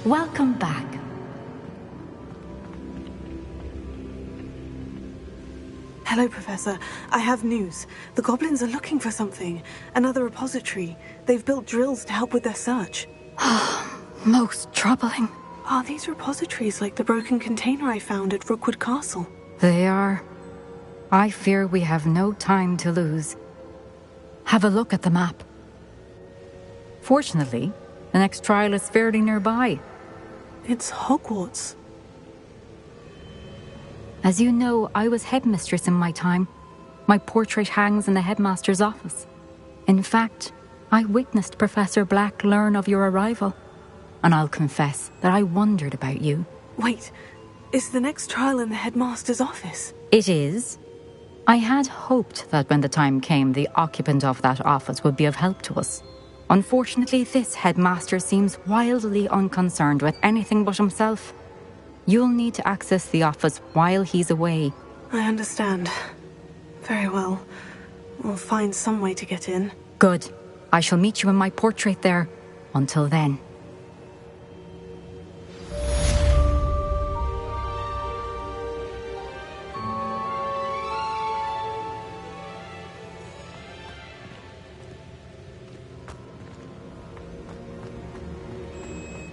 Welcome back. Hello, Professor. I have news. The goblins are looking for something. Another repository. They've built drills to help with their search. Most troubling. Are these repositories like the broken container I found at Rookwood Castle? They are. I fear we have no time to lose. Have a look at the map. Fortunately, the next trial is fairly nearby. It's Hogwarts. As you know, I was headmistress in my time. My portrait hangs in the headmaster's office. In fact, I witnessed Professor Black learn of your arrival. And I'll confess that I wondered about you. Wait, is the next trial in the headmaster's office? It is. I had hoped that when the time came, the occupant of that office would be of help to us. Unfortunately, this headmaster seems wildly unconcerned with anything but himself. You'll need to access the office while he's away. I understand. Very well. We'll find some way to get in. Good. I shall meet you in my portrait there. Until then.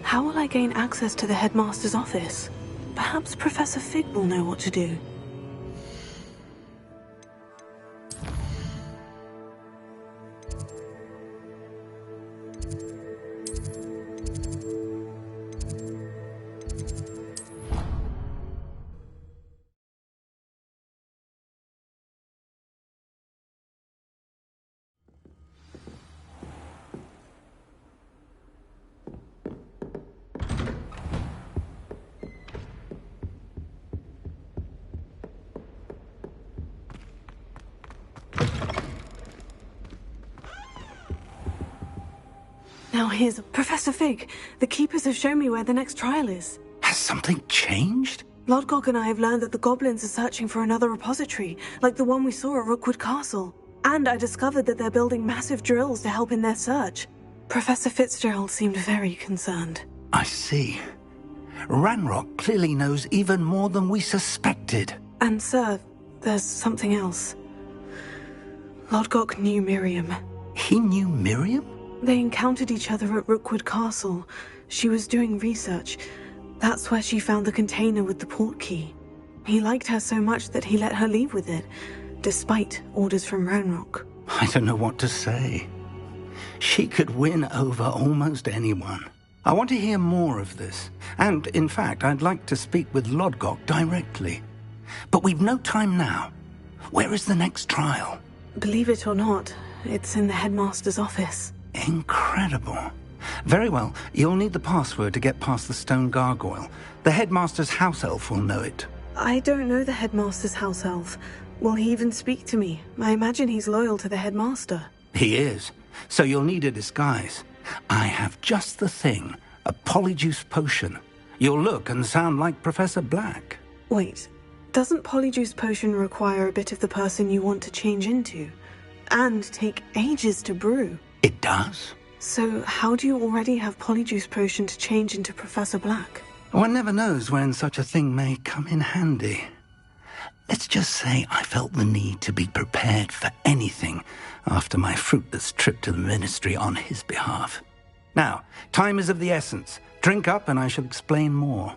How will I gain access to the headmaster's office? Perhaps Professor Fig will know what to do. Now here's Professor Fig. The Keepers have shown me where the next trial is. Has something changed? Lodgok and I have learned that the goblins are searching for another repository, like the one we saw at Rookwood Castle. And I discovered that they're building massive drills to help in their search. Professor Fitzgerald seemed very concerned. I see. Ranrock clearly knows even more than we suspected. And sir, there's something else. Lodgok knew Miriam. He knew Miriam? They encountered each other at Rookwood Castle. She was doing research. That's where she found the container with the port key. He liked her so much that he let her leave with it, despite orders from Ranrock. I don't know what to say. She could win over almost anyone. I want to hear more of this. And, in fact, I'd like to speak with Lodgok directly. But we've no time now. Where is the next trial? Believe it or not, it's in the headmaster's office. Incredible. Very well, you'll need the password to get past the stone gargoyle. The headmaster's house elf will know it. I don't know the headmaster's house elf. Will he even speak to me? I imagine he's loyal to the headmaster. He is. So you'll need a disguise. I have just the thing. A polyjuice potion. You'll look and sound like Professor Black. Wait, Doesn't Polyjuice Potion require a bit of the person you want to change into? And take ages to brew? It does. So how do you already have Polyjuice Potion to change into Professor Black? One never knows when such a thing may come in handy. Let's just say I felt the need to be prepared for anything after my fruitless trip to the Ministry on his behalf. Now, time is of the essence. Drink up and I shall explain more.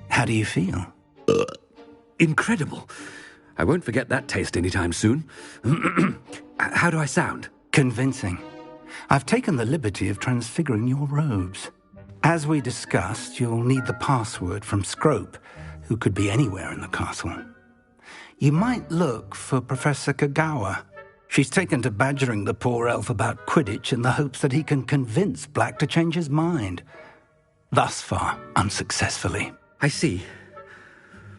How do you feel? Incredible. I won't forget that taste anytime soon. How do I sound? Convincing. I've taken the liberty of transfiguring your robes. As we discussed, you'll need the password from Scrope, who could be anywhere in the castle. You might look for Professor Kagawa. She's taken to badgering the poor elf about Quidditch in the hopes that he can convince Black to change his mind. Thus far, unsuccessfully. I see.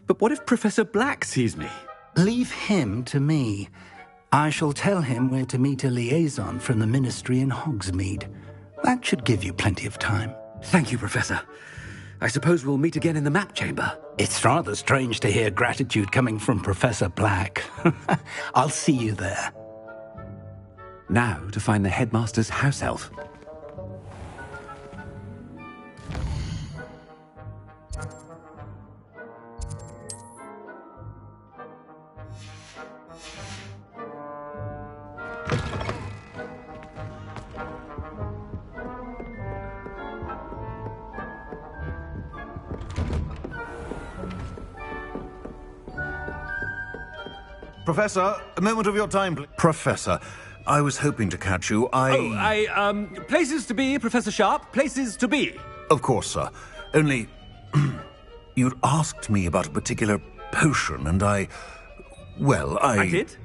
But what if Professor Black sees me? Leave him to me. I shall tell him where to meet a liaison from the Ministry in Hogsmeade. That should give you plenty of time. Thank you, Professor. I suppose we'll meet again in the map chamber. It's rather strange to hear gratitude coming from Professor Black. I'll see you there. Now to find the headmaster's house elf. Professor, a moment of your time, please. Professor, I was hoping to catch you. Places to be, Professor Sharp. Places to be. Of course, sir. Only, you'd asked me about a particular potion, and I did?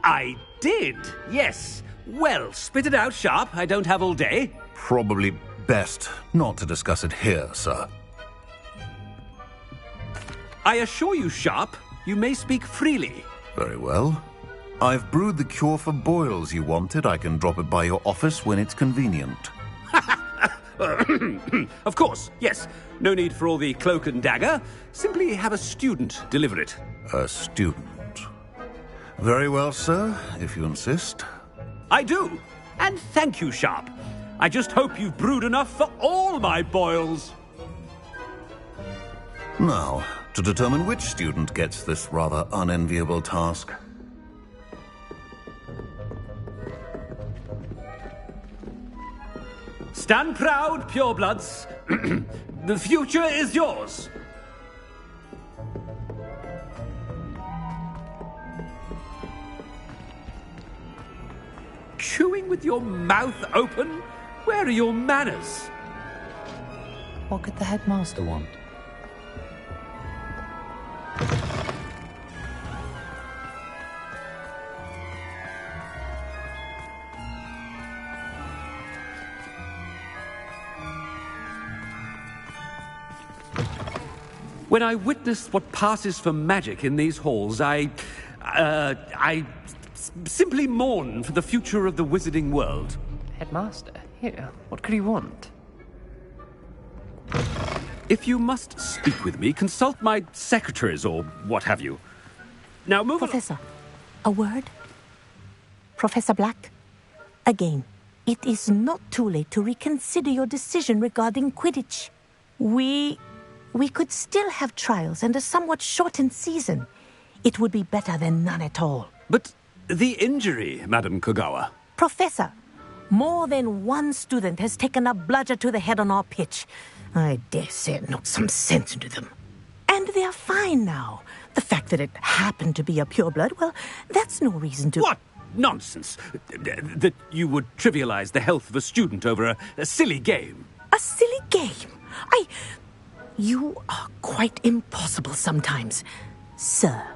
I did, yes. Well, spit it out, Sharp. I don't have all day. Probably best not to discuss it here, sir. I assure you, Sharp, you may speak freely. Very well. I've brewed the cure for boils you wanted. I can drop it by your office when it's convenient. Of course, yes. No need for all the cloak and dagger. Simply have a student deliver it. A student. Very well, sir, if you insist. I do. And thank you, Sharp. I just hope you've brewed enough for all my boils. Now, to determine which student gets this rather unenviable task. Stand proud, purebloods. The future is yours. Chewing with your mouth open? Where are your manners? What could the headmaster want? When I witness what passes for magic in these halls, I simply mourn for the future of the wizarding world. Headmaster? Here, what could he want? If you must speak with me, consult my secretaries or what have you. Now move Professor, a word? Professor Black? Again, it is not too late to reconsider your decision regarding Quidditch. We could still have trials and a somewhat shortened season. It would be better than none at all. But the injury, Madam Kagawa. Professor, more than one student has taken a bludger to the head on our pitch. I dare say it knocked some sense into them. And they are fine now. The fact that it happened to be a pureblood, well, that's no reason to... What nonsense! That you would trivialize the health of a student over a silly game. A silly game? You are quite impossible sometimes. Sir,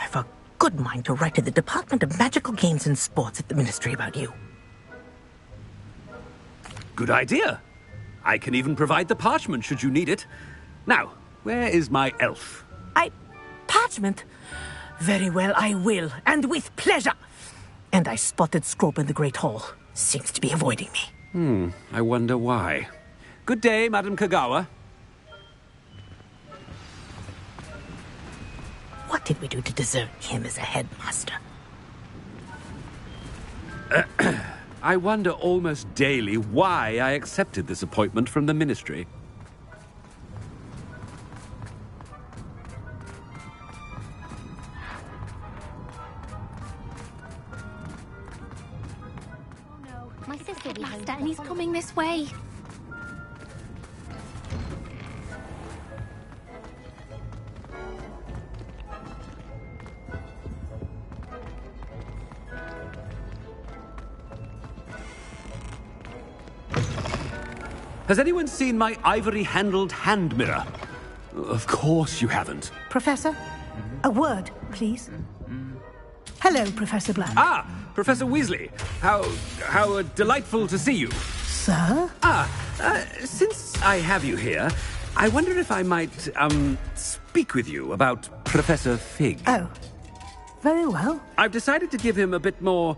I've a good mind to write to the Department of Magical Games and Sports at the Ministry about you. Good idea. I can even provide the parchment should you need it. Now, where is my elf? Parchment? Very well, I will, and with pleasure. And I spotted Scrope in the Great Hall. Seems to be avoiding me. I wonder why. Good day, Madam Kagawa. What did we do to deserve him as a headmaster? I wonder almost daily why I accepted this appointment from the Ministry. My sister will be home, and he's coming this way. Has anyone seen my ivory-handled hand mirror? Of course you haven't. Professor, a word, please. Hello, Professor Black. Ah, Professor Weasley. How delightful to see you. Sir? Since I have you here, I wonder if I might, speak with you about Professor Fig. Oh, very well. I've decided to give him a bit more,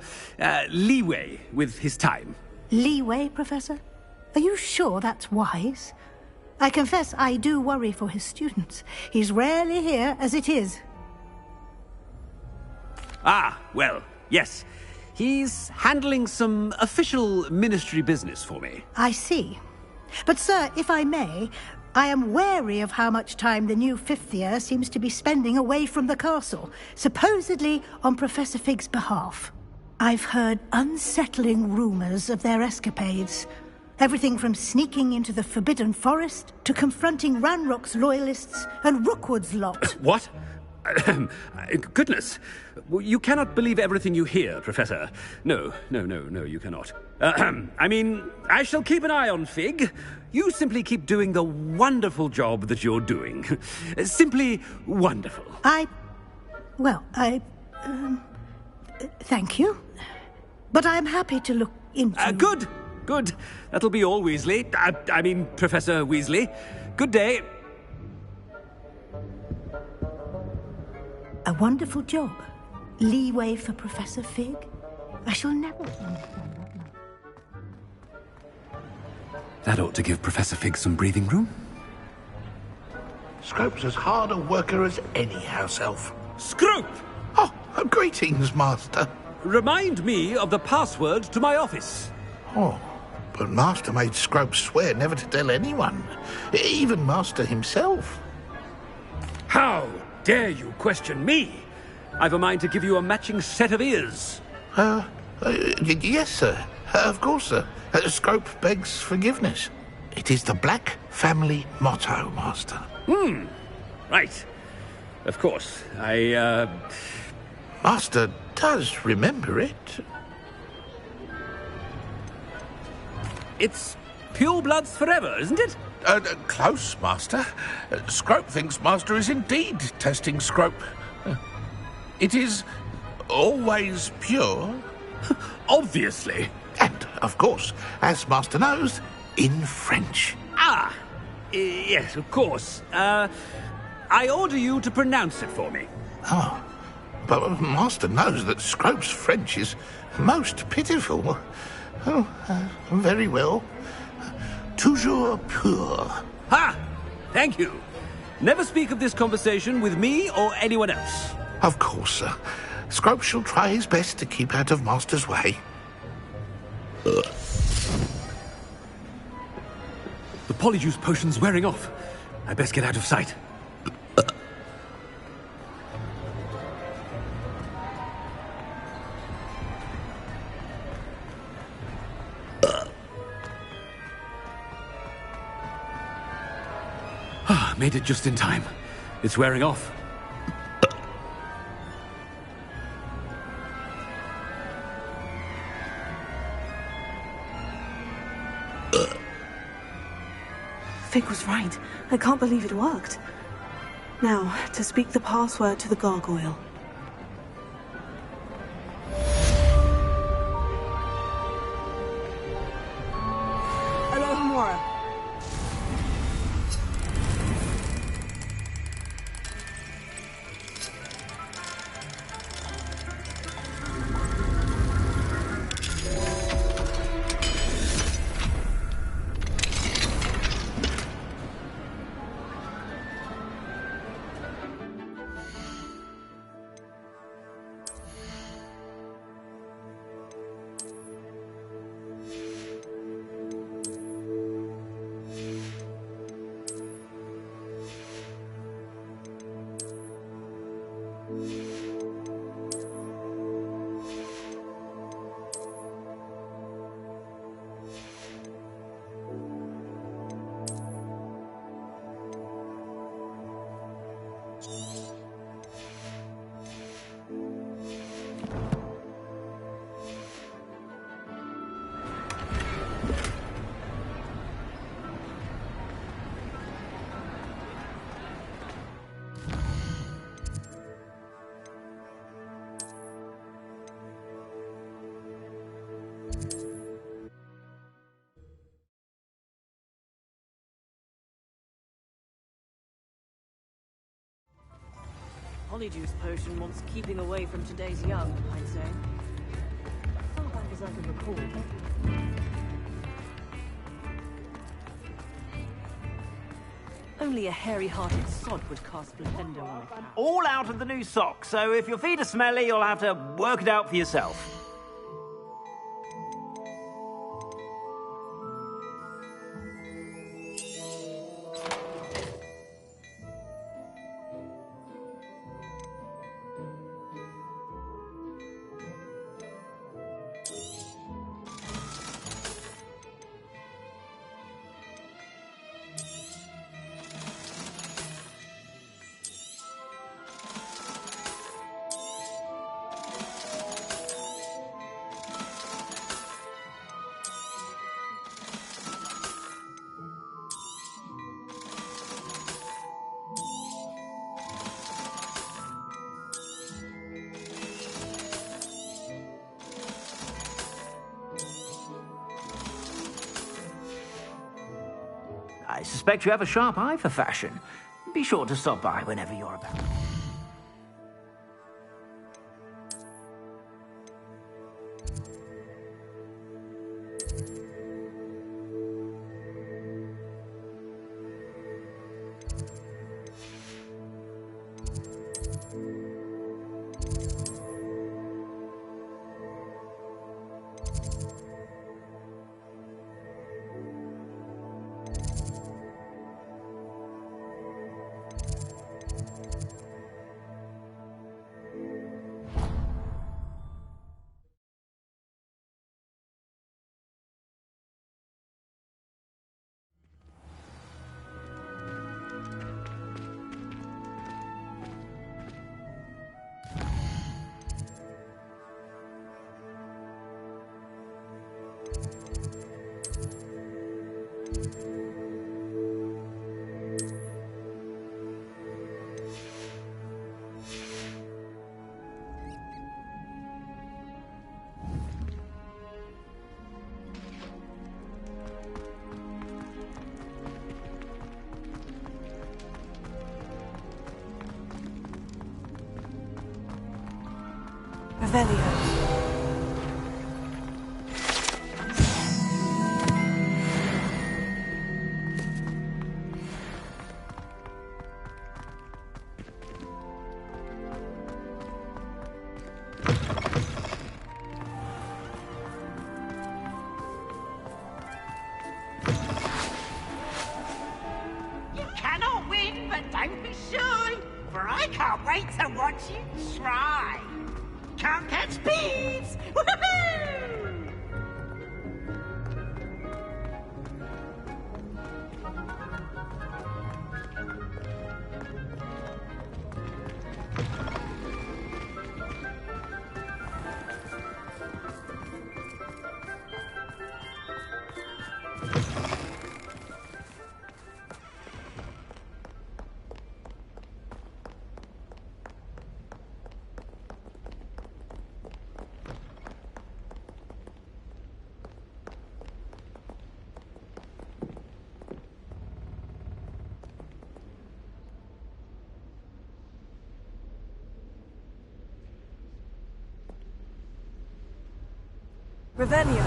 leeway with his time. Leeway, Professor? Are you sure that's wise? I confess I do worry for his students. He's rarely here as it is. Ah, well, yes. He's handling some official ministry business for me. I see. But, sir, if I may, I am wary of how much time the new fifth year seems to be spending away from the castle, supposedly on Professor Fig's behalf. I've heard unsettling rumors of their escapades. Everything from sneaking into the Forbidden Forest to confronting Ranrock's loyalists and Rookwood's lot. What? Goodness. You cannot believe everything you hear, Professor. No, you cannot. I mean, I shall keep an eye on Fig. You simply keep doing the wonderful job that you're doing. Simply wonderful. Thank you. But I'm happy to look into... Good. That'll be all, Weasley. I mean, Professor Weasley. Good day. A wonderful job. Leeway for Professor Fig. I shall never understand that much. That ought to give Professor Fig some breathing room. Scrope's as hard a worker as any house elf. Scrope! Oh, greetings, Master. Remind me of the password to my office. Oh, but Master made Scrope swear never to tell anyone, even Master himself. How dare you question me? I've a mind to give you a matching set of ears. Yes, sir. Of course, sir. Scrope begs forgiveness. It is the Black family motto, Master. Right. Of course. Master does remember it. It's pure bloods forever, isn't it? Close, Master. Scrope thinks Master is indeed testing Scrope. It is always pure. Obviously. And, of course, as Master knows, in French. Yes, of course. I order you to pronounce it for me. Oh, but Master knows that Scrope's French is most pitiful. Oh, very well. Toujours pur. Ha! Thank you. Never speak of this conversation with me or anyone else. Of course, sir. Scrope shall try his best to keep out of Master's way. The polyjuice potion's wearing off. I best get out of sight. Made it just in time. It's wearing off. Fig was right. I can't believe it worked. Now, to speak the password to the gargoyle. Alohomora. polyjuice potion wants keeping away from today's young, I'd say. Far back as I can recall. Only a hairy-hearted sod would cast Splendor on a cat. All out of the new socks, so if your feet are smelly, you'll have to work it out for yourself. I suspect you have a sharp eye for fashion. Be sure to stop by whenever you're about. Revelio. You cannot win, but don't be shy, for I can't wait to watch you try. Can't catch bees! Woohoo! Revelio.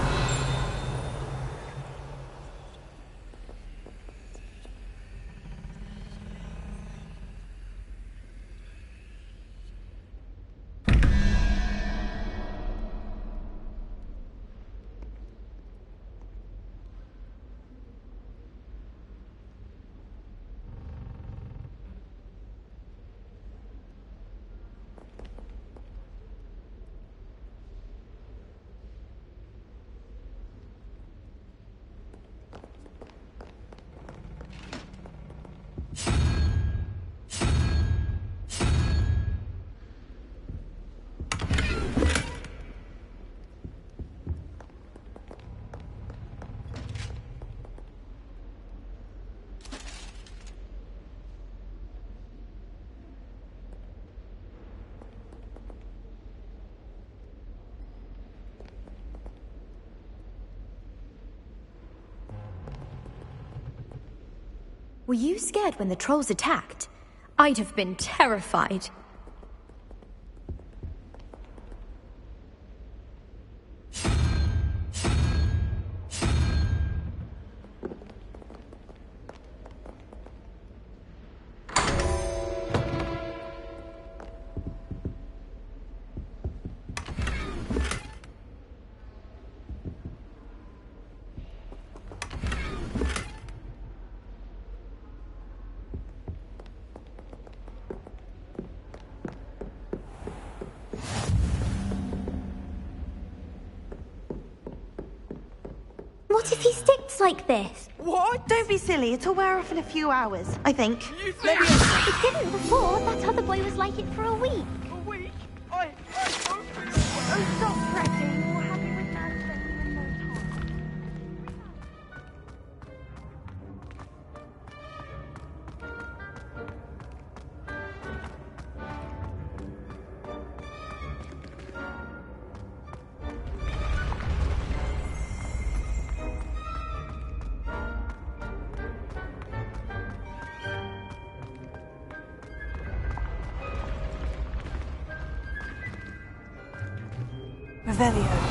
Were you scared when the trolls attacked? I'd have been terrified. What if he sticks like this? What? Don't be silly. It'll wear off in a few hours, I think. It didn't before. That other boy was like it for a week. A week? I don't feel well. Oh, stop fretting. You'll have it with Naz in no time. Revelio.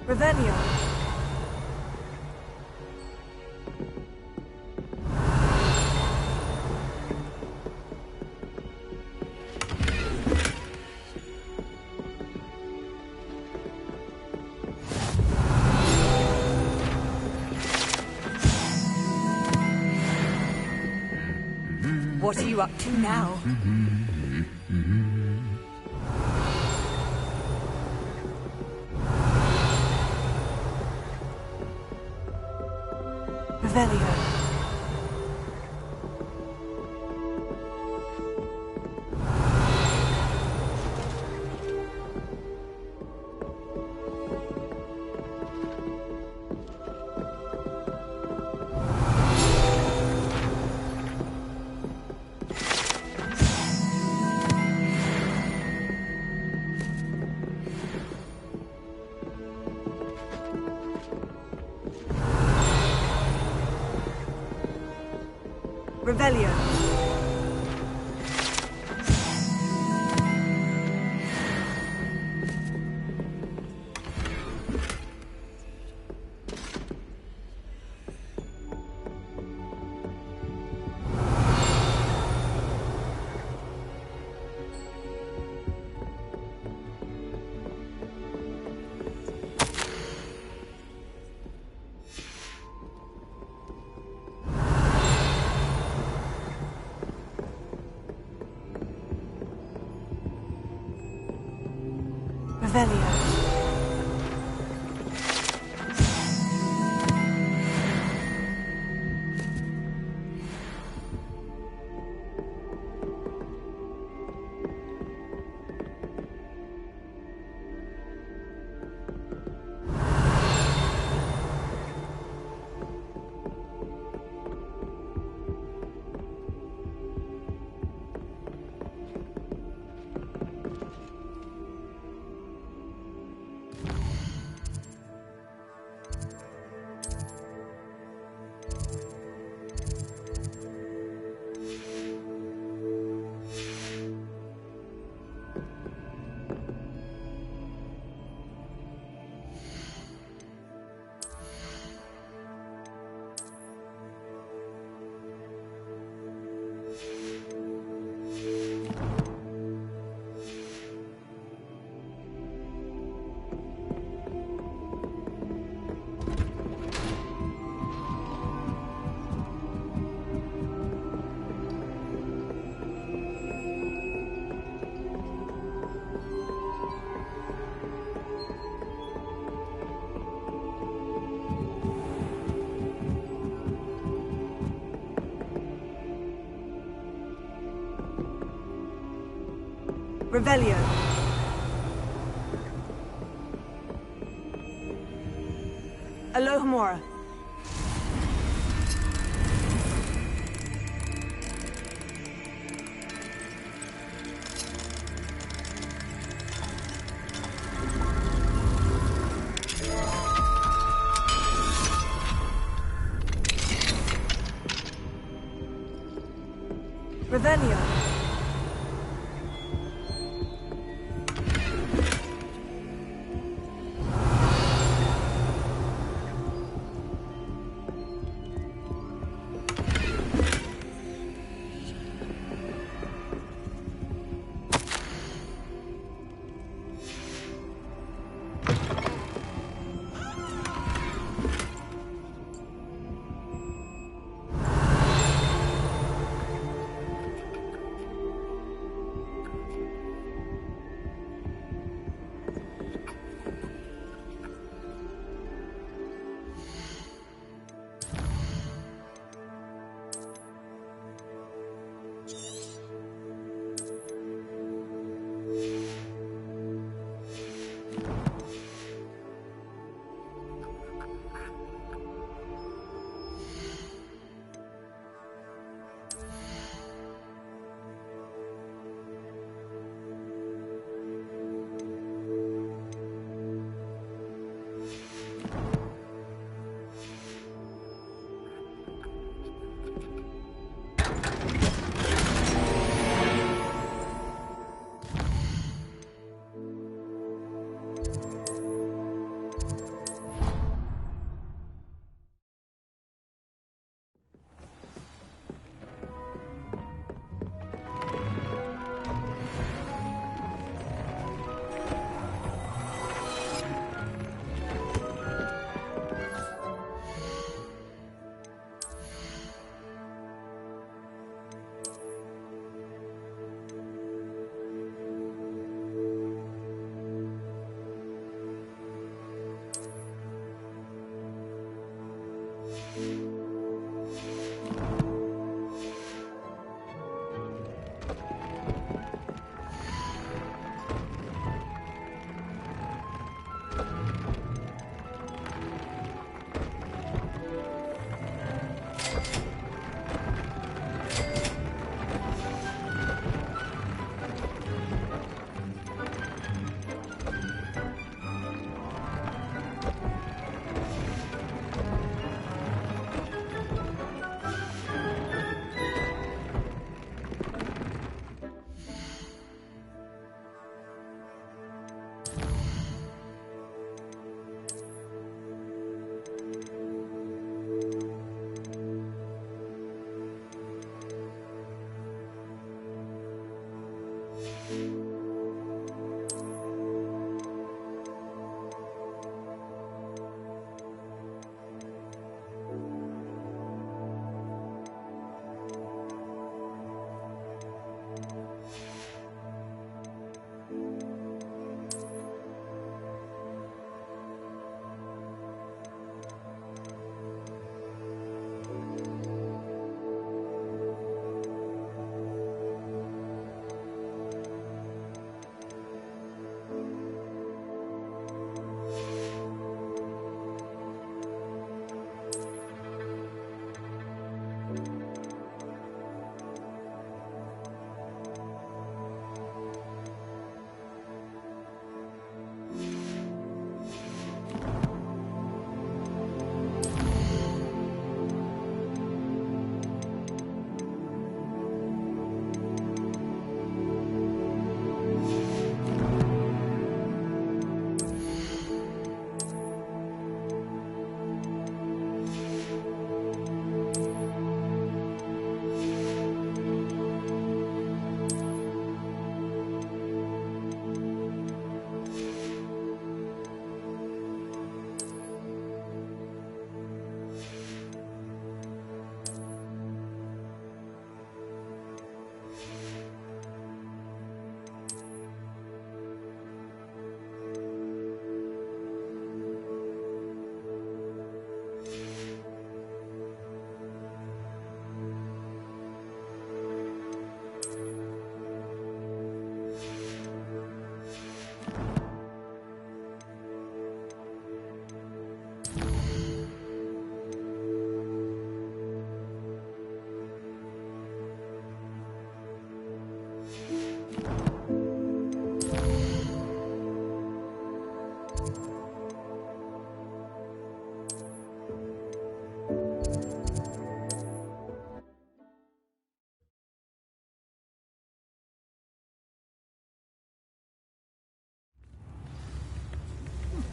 Revelio. What are you up to now? Revelio. Revelio. Revelio. Revelio. Alohomora. Revelio.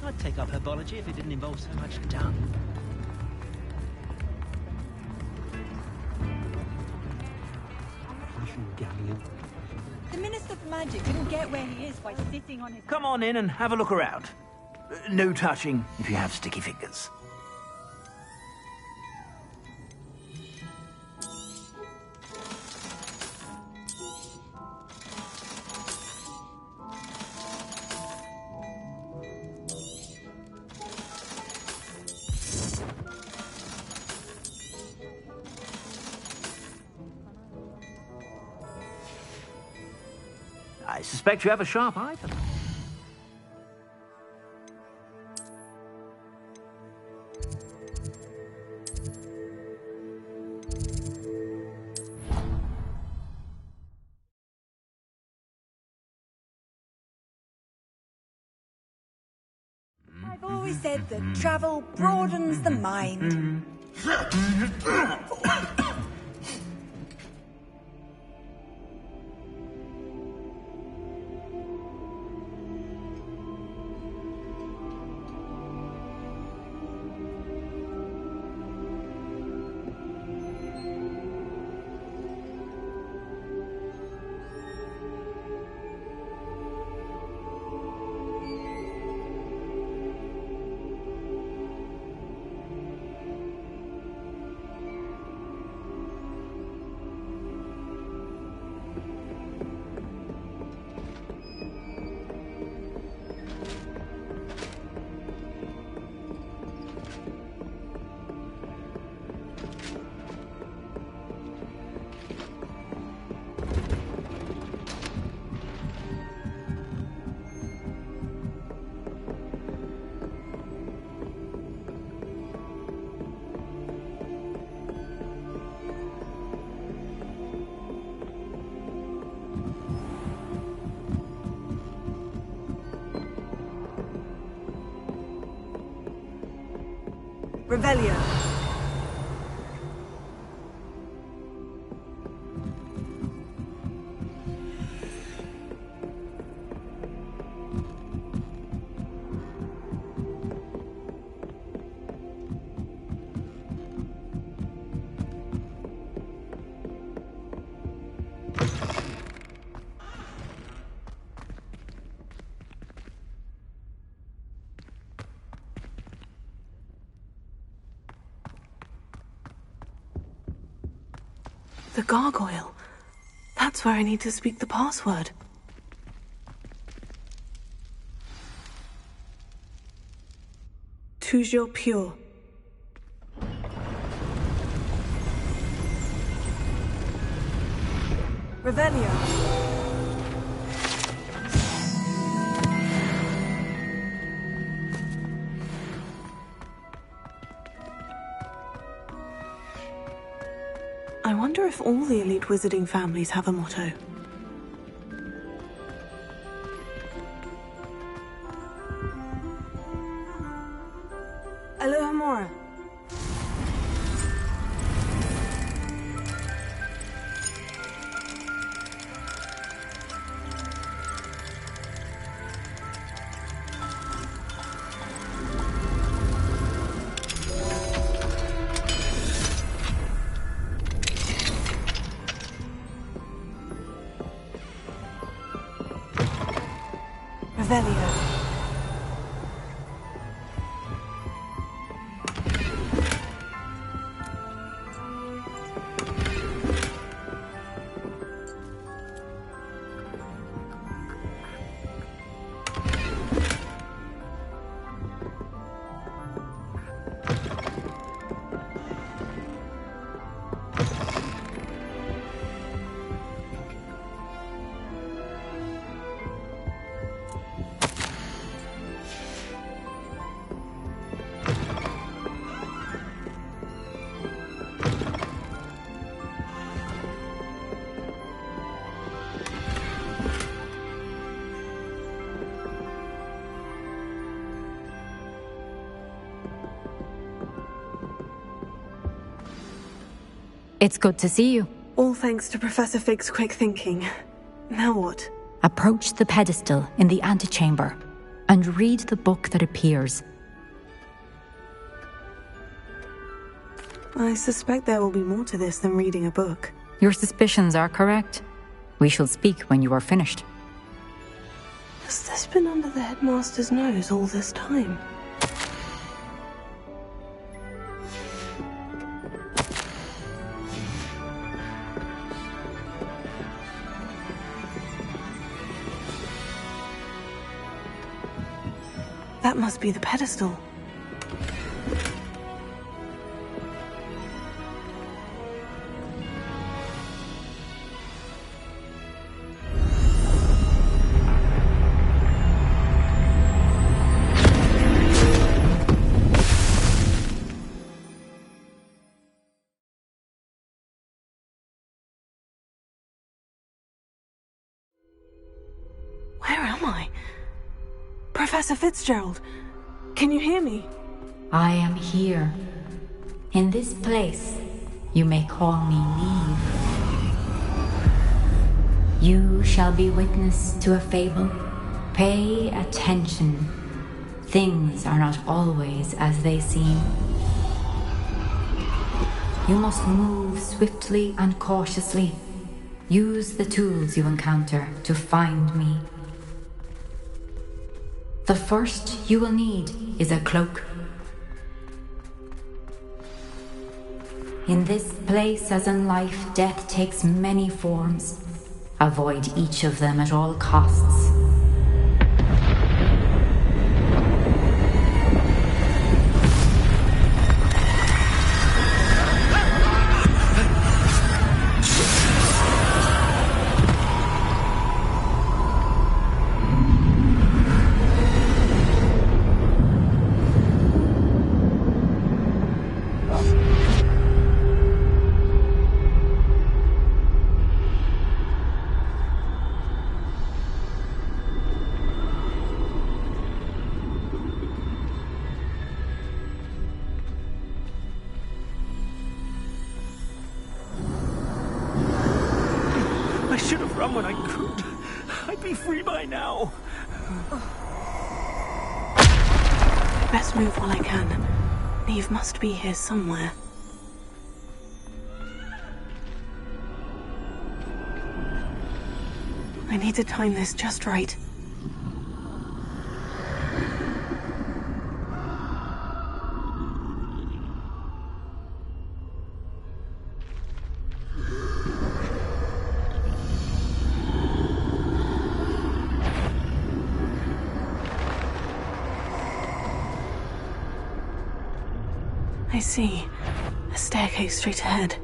I'd take up herbology if it didn't involve so much dung. The Minister for Magic didn't get where he is by sitting on his... Come on in and have a look around. No touching if you have sticky fingers. I suspect you have a sharp eye for them. I've always said that travel broadens the mind. Revelio. The gargoyle. That's where I need to speak the password. Toujours pure. Revelio. I wonder if all the elite wizarding families have a motto. Alohomora. Revelio. It's good to see you. All thanks to Professor Fig's quick thinking. Now what? Approach the pedestal in the antechamber. and read the book that appears. I suspect there will be more to this than reading a book. Your suspicions are correct. We shall speak when you are finished. Has this been under the headmaster's nose all this time? That must be the pedestal. Where am I? Professor Fitzgerald, can you hear me? I am here. In this place, you may call me Neve. You shall be witness to a fable. Pay attention. Things are not always as they seem. You must move swiftly and cautiously. Use the tools you encounter to find me. The first you will need is a cloak. In this place, as in life, death takes many forms. Avoid each of them at all costs. I should have run when I could. I'd be free by now. Best move while I can. Neve must be here somewhere. I need to time this just right. I see. A staircase straight ahead.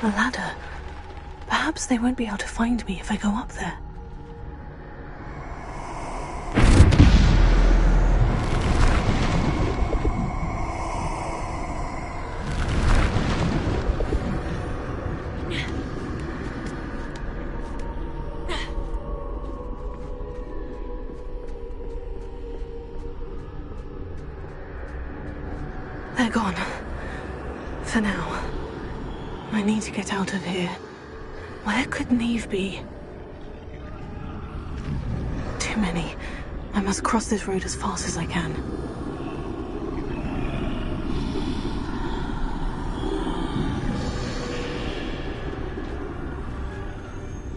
A ladder. Perhaps they won't be able to find me if I go up there. They're gone. For now. I need to get out of here. Where could Neve be? Too many. I must cross this road as fast as I can.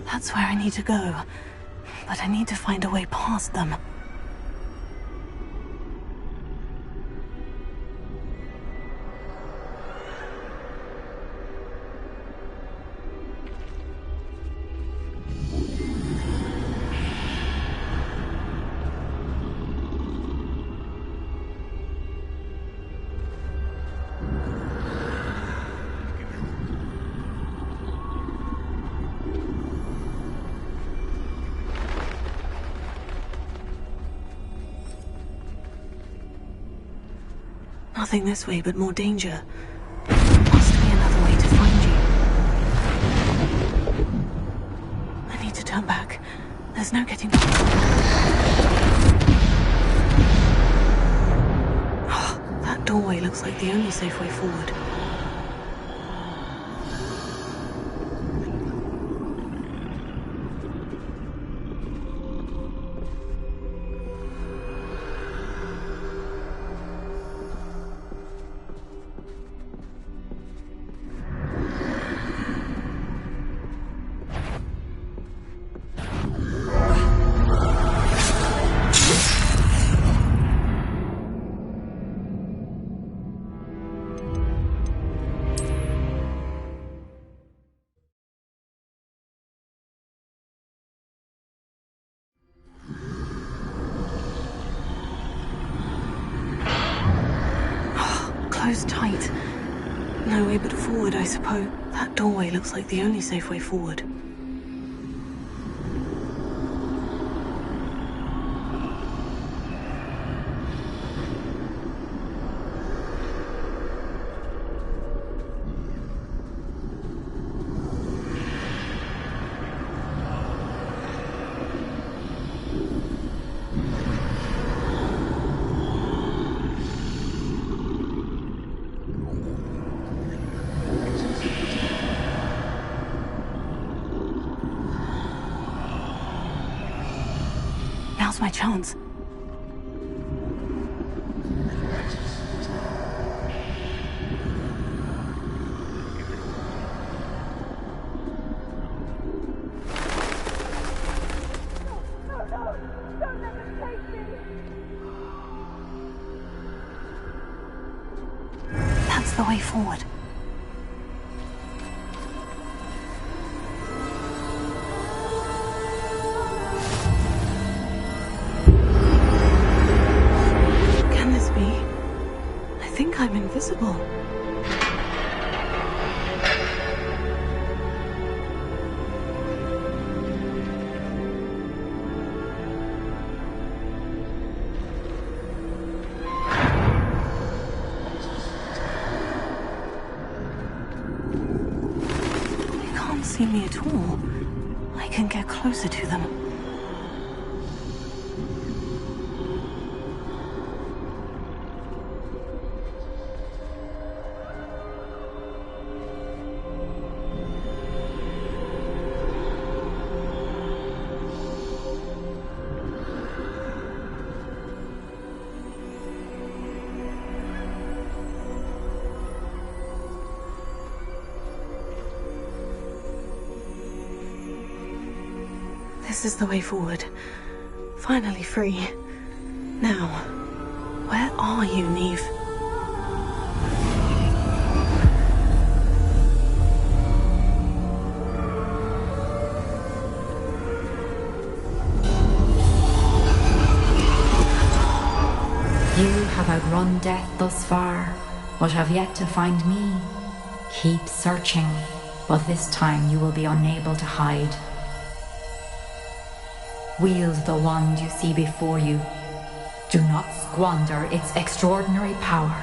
That's where I need to go. But I need to find a way past them. Nothing this way but more danger. Must be another way to find you. I need to turn back. There's no getting back. Oh, that doorway looks like the only safe way forward. Closed tight. No way but forward, I suppose. That doorway looks like the only safe way forward. Now's my chance. That's the way forward. I'm invisible. They can't see me at all. I can get closer to them. This is the way forward. Finally free. Now, where are you, Neve? You have outrun death thus far, but have yet to find me. Keep searching, but this time you will be unable to hide. Wield the wand you see before you. Do not squander its extraordinary power.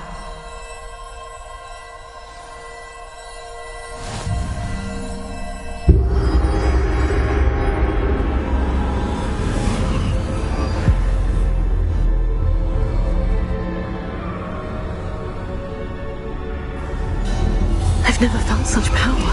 I've never felt such power.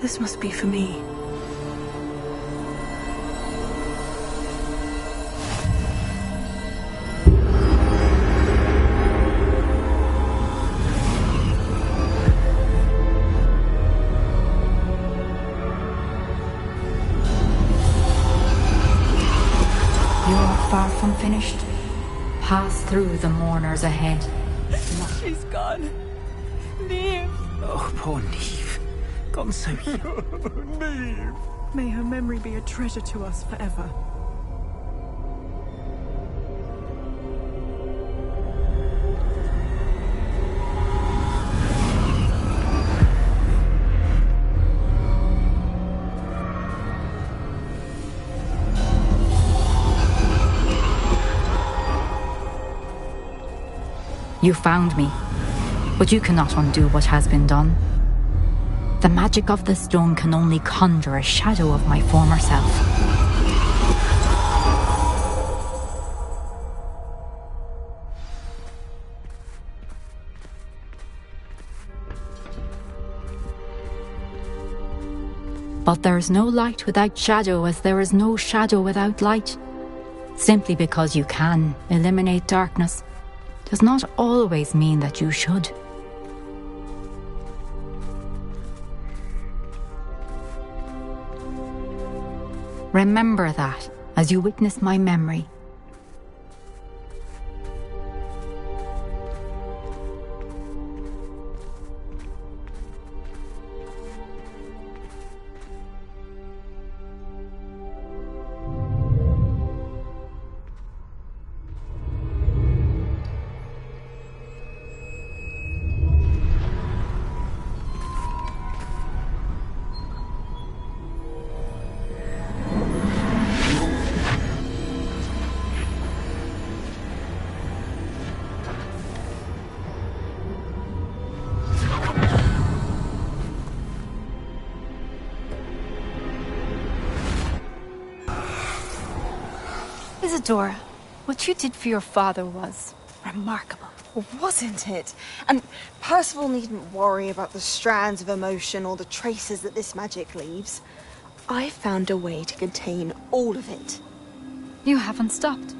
This must be for me. Far from finished. Pass through the mourners ahead. She's gone. Neve. Oh, poor Neve. Gone so young. Neve. May her memory be a treasure to us forever. You found me, but you cannot undo what has been done. The magic of the stone can only conjure a shadow of my former self. But there is no light without shadow, as there is no shadow without light. Simply because you can eliminate darkness does not always mean that you should. Remember that as you witness my memory. Isadora, what you did for your father was remarkable. Wasn't it? And Percival needn't worry about the strands of emotion or the traces that this magic leaves. I found a way to contain all of it. You haven't stopped.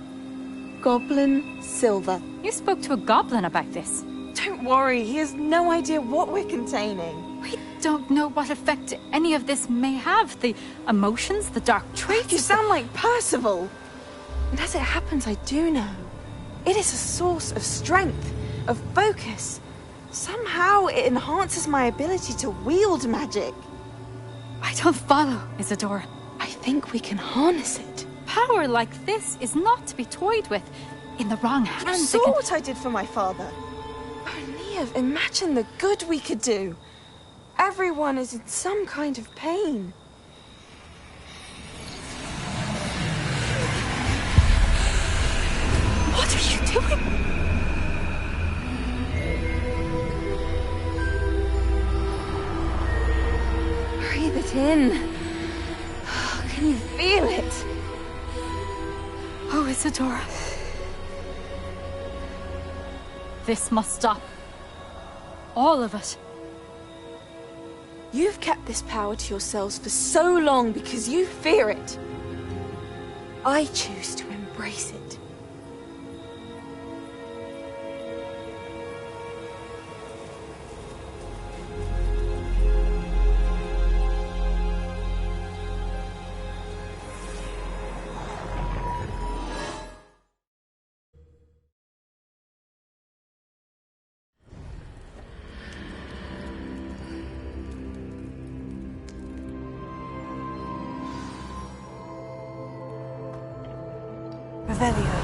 Goblin Silver. You spoke to a goblin about this. Don't worry, he has no idea what we're containing. We don't know what effect any of this may have. The emotions, the dark traits. You sound like Percival. And as it happens, I do know. It is a source of strength, of focus. Somehow it enhances my ability to wield magic. I don't follow, Isadora. I think we can harness it. Power like this is not to be toyed with. In the wrong hands, You saw what I did for my father. Oh, Neve, imagine the good we could do. Everyone is in some kind of pain. What are you doing? Breathe it in. Can you feel it? Oh, Isadora. This must stop. All of it. You've kept this power to yourselves for so long because you fear it. I choose to embrace it. Revelio.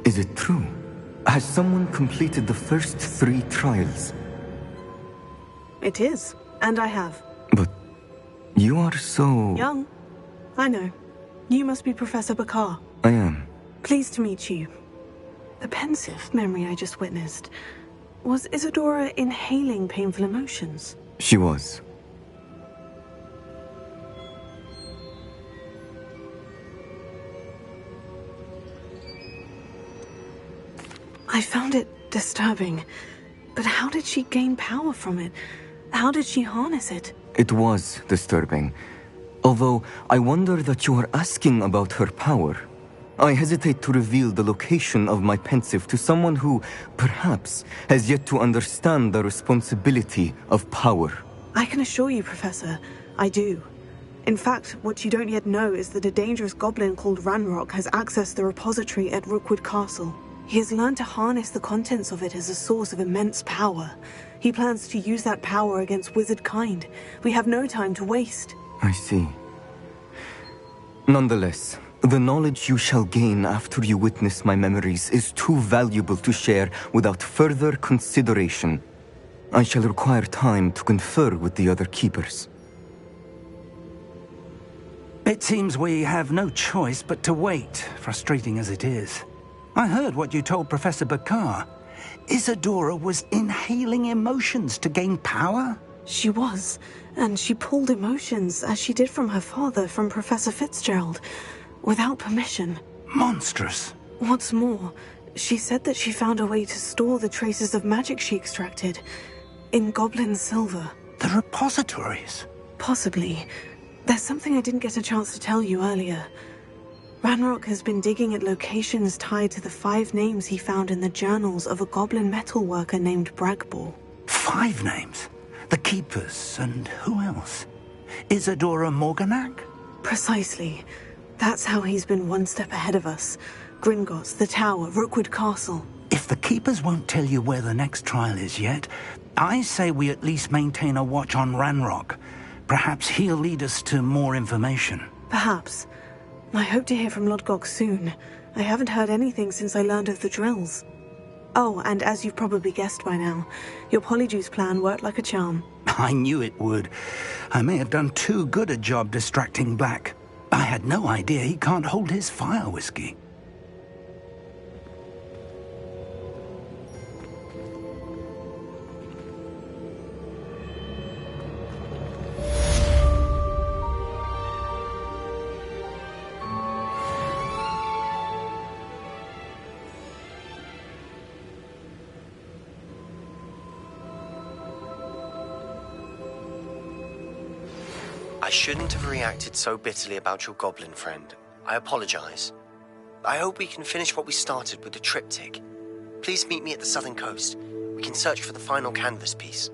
Is it true? Has someone completed the first 3 trials? It is, and I have. You are so... Young. I know. You must be Professor Bakar. I am. Pleased to meet you. The pensive memory I just witnessed. Was Isadora inhaling painful emotions? She was. I found it disturbing. But how did she gain power from it? How did she harness it? It was disturbing. Although I wonder that you are asking about her power. I hesitate to reveal the location of my pensive to someone who, perhaps, has yet to understand the responsibility of power. I can assure you, Professor, I do. In fact, what you don't yet know is that a dangerous goblin called Ranrock has accessed the repository at Rookwood Castle. He has learned to harness the contents of it as a source of immense power. He plans to use that power against wizard kind. We have no time to waste. I see. Nonetheless, the knowledge you shall gain after you witness my memories is too valuable to share without further consideration. I shall require time to confer with the other keepers. It seems we have no choice but to wait, frustrating as it is. I heard what you told Professor Bakar. Isadora was inhaling emotions to gain power? She was, and she pulled emotions, as she did from her father, from Professor Fitzgerald, without permission. Monstrous. What's more, she said that she found a way to store the traces of magic she extracted in goblin silver. The repositories? Possibly. There's something I didn't get a chance to tell you earlier. Ranrock has been digging at locations tied to the 5 names he found in the journals of a goblin metalworker named Bragball. 5 names? The Keepers, and who else? Isadora Morganac? Precisely. That's how he's been one step ahead of us. Gringotts, the Tower, Rookwood Castle. If the Keepers won't tell you where the next trial is yet, I say we at least maintain a watch on Ranrock. Perhaps he'll lead us to more information. Perhaps. I hope to hear from Lodgok soon. I haven't heard anything since I learned of the drills. Oh, and as you've probably guessed by now, your Polyjuice plan worked like a charm. I knew it would. I may have done too good a job distracting Black. I had no idea he can't hold his fire whiskey. I shouldn't have reacted so bitterly about your goblin friend. I apologize. I hope we can finish what we started with the triptych. Please meet me at the southern coast. We can search for the final canvas piece.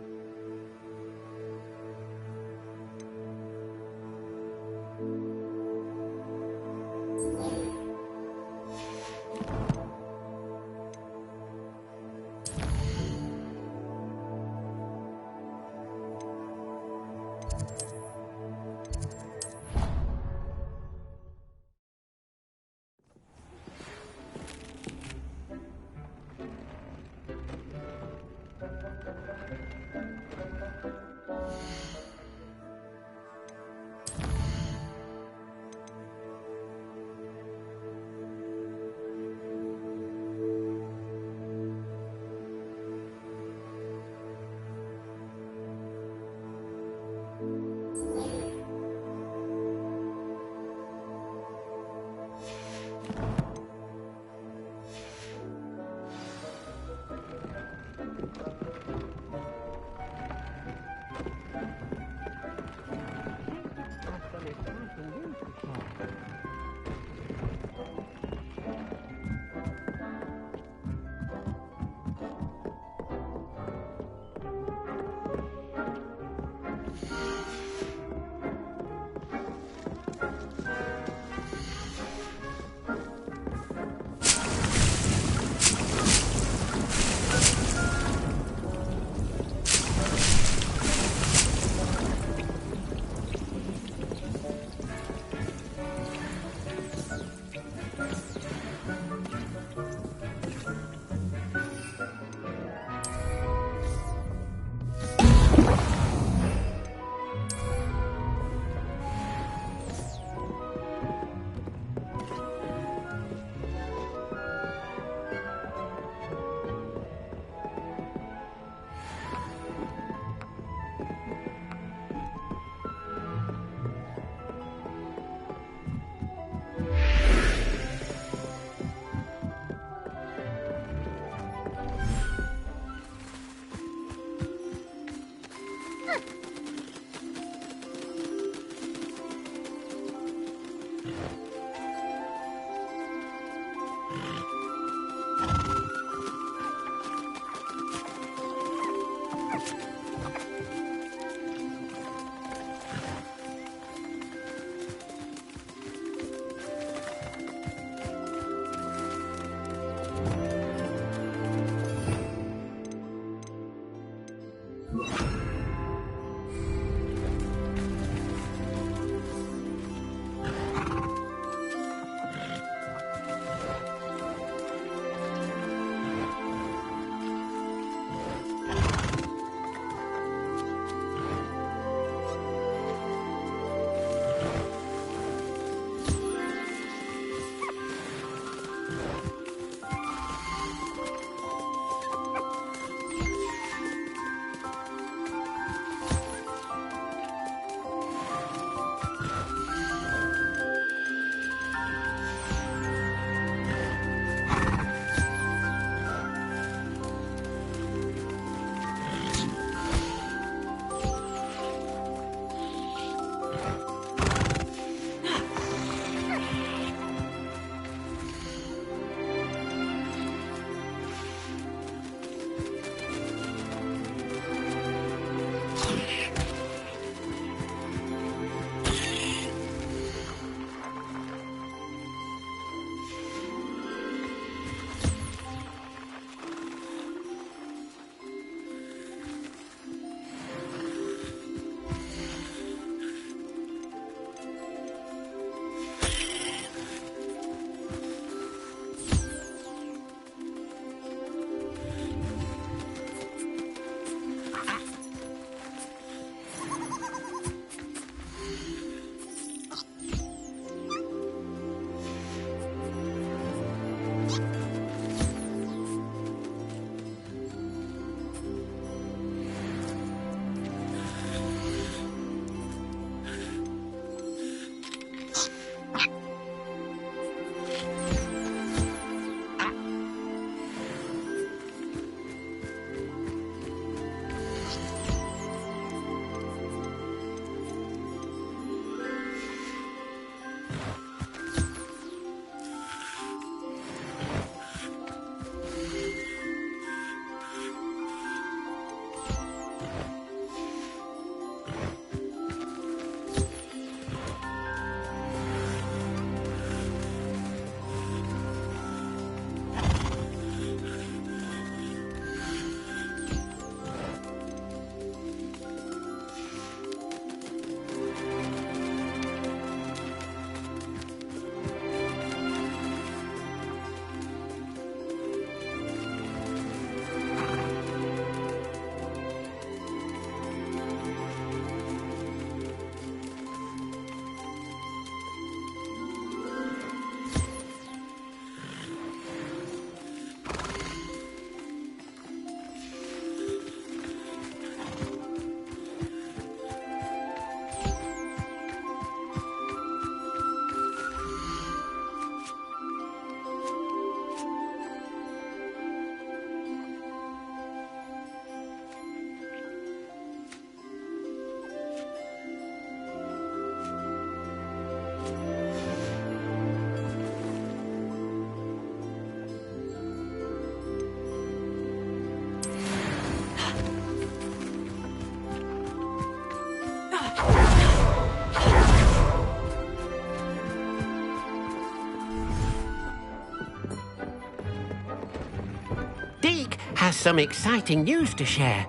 has some exciting news to share.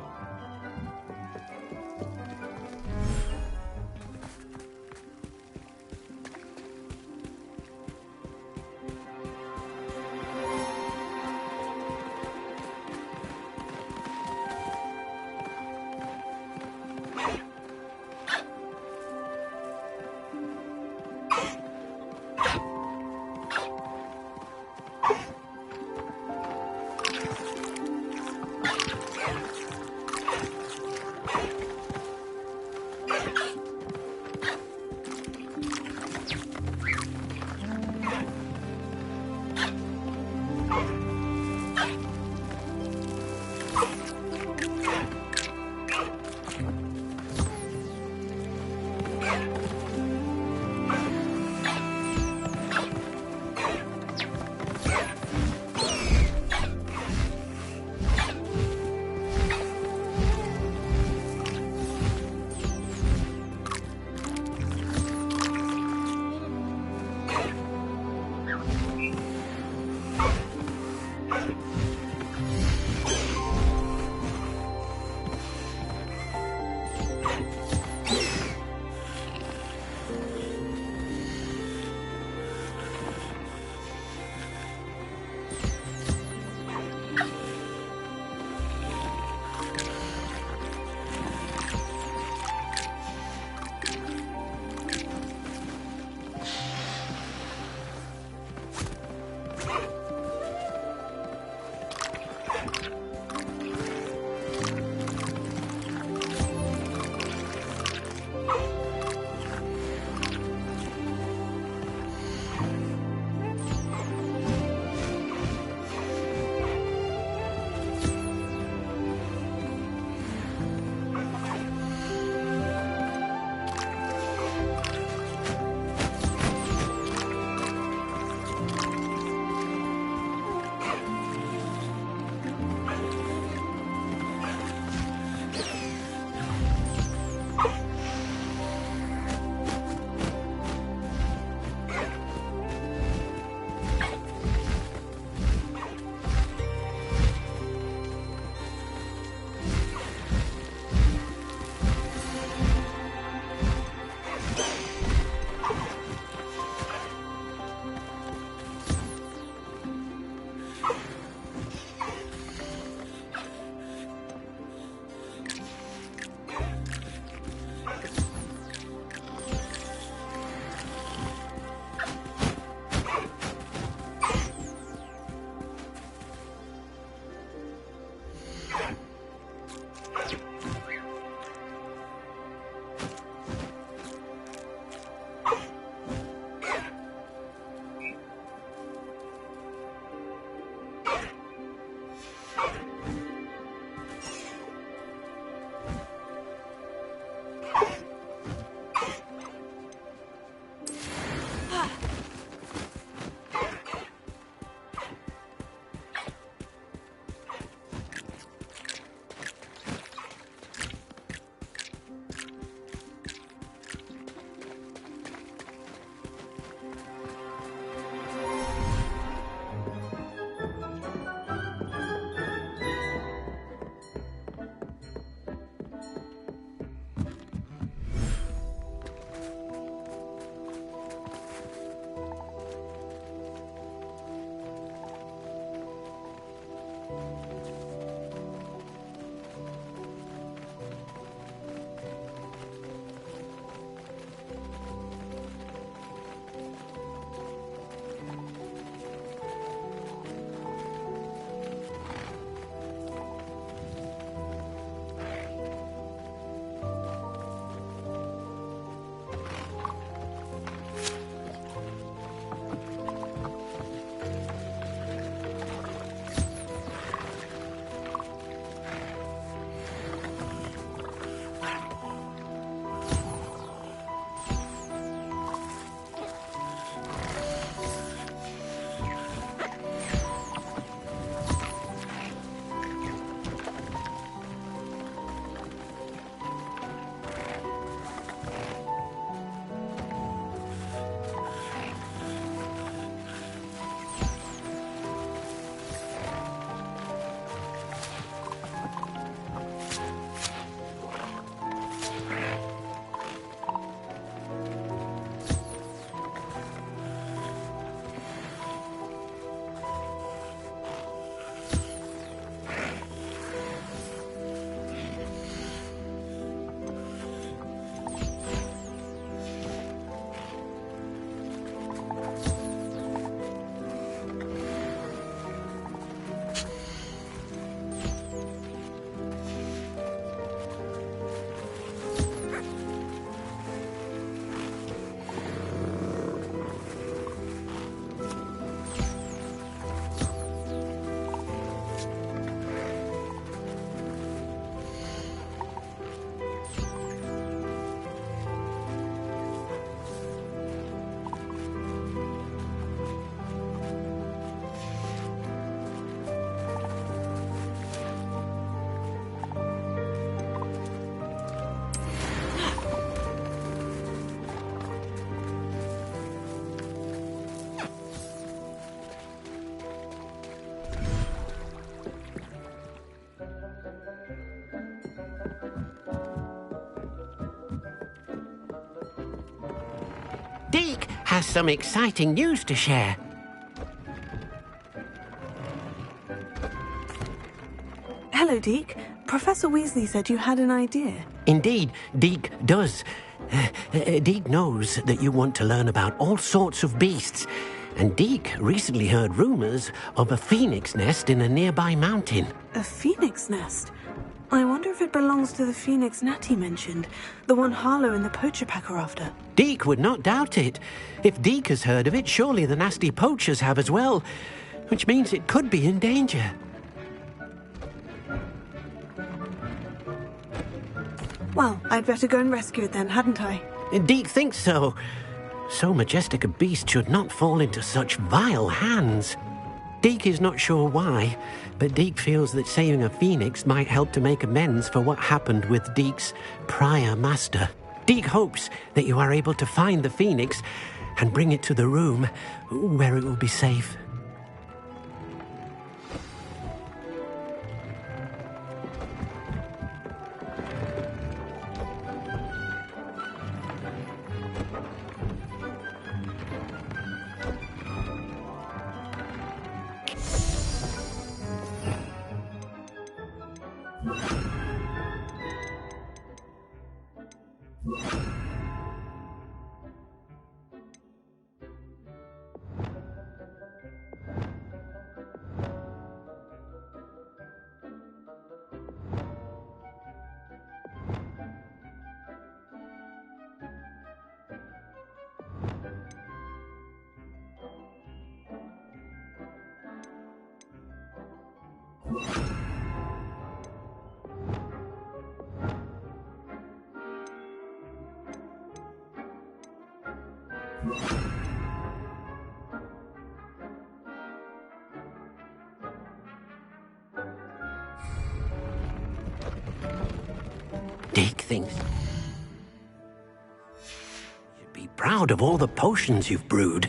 Deke has some exciting news to share. Hello, Deke. Professor Weasley said you had an idea. Indeed, Deke does. Deke knows that you want to learn about all sorts of beasts, and Deke recently heard rumors of a phoenix nest in a nearby mountain. A phoenix nest? I wonder if it belongs to the phoenix Natty mentioned, the one Harlow and the poacher pack are after. Deke would not doubt it. If Deke has heard of it, surely the nasty poachers have as well, which means it could be in danger. Well, I'd better go and rescue it then, hadn't I? Deke thinks so. So majestic a beast should not fall into such vile hands. Deke is not sure why, but Deke feels that saving a phoenix might help to make amends for what happened with Deke's prior master. Deke hopes that you are able to find the phoenix and bring it to the room where it will be safe. Deke thinks you should be proud of all the potions you've brewed.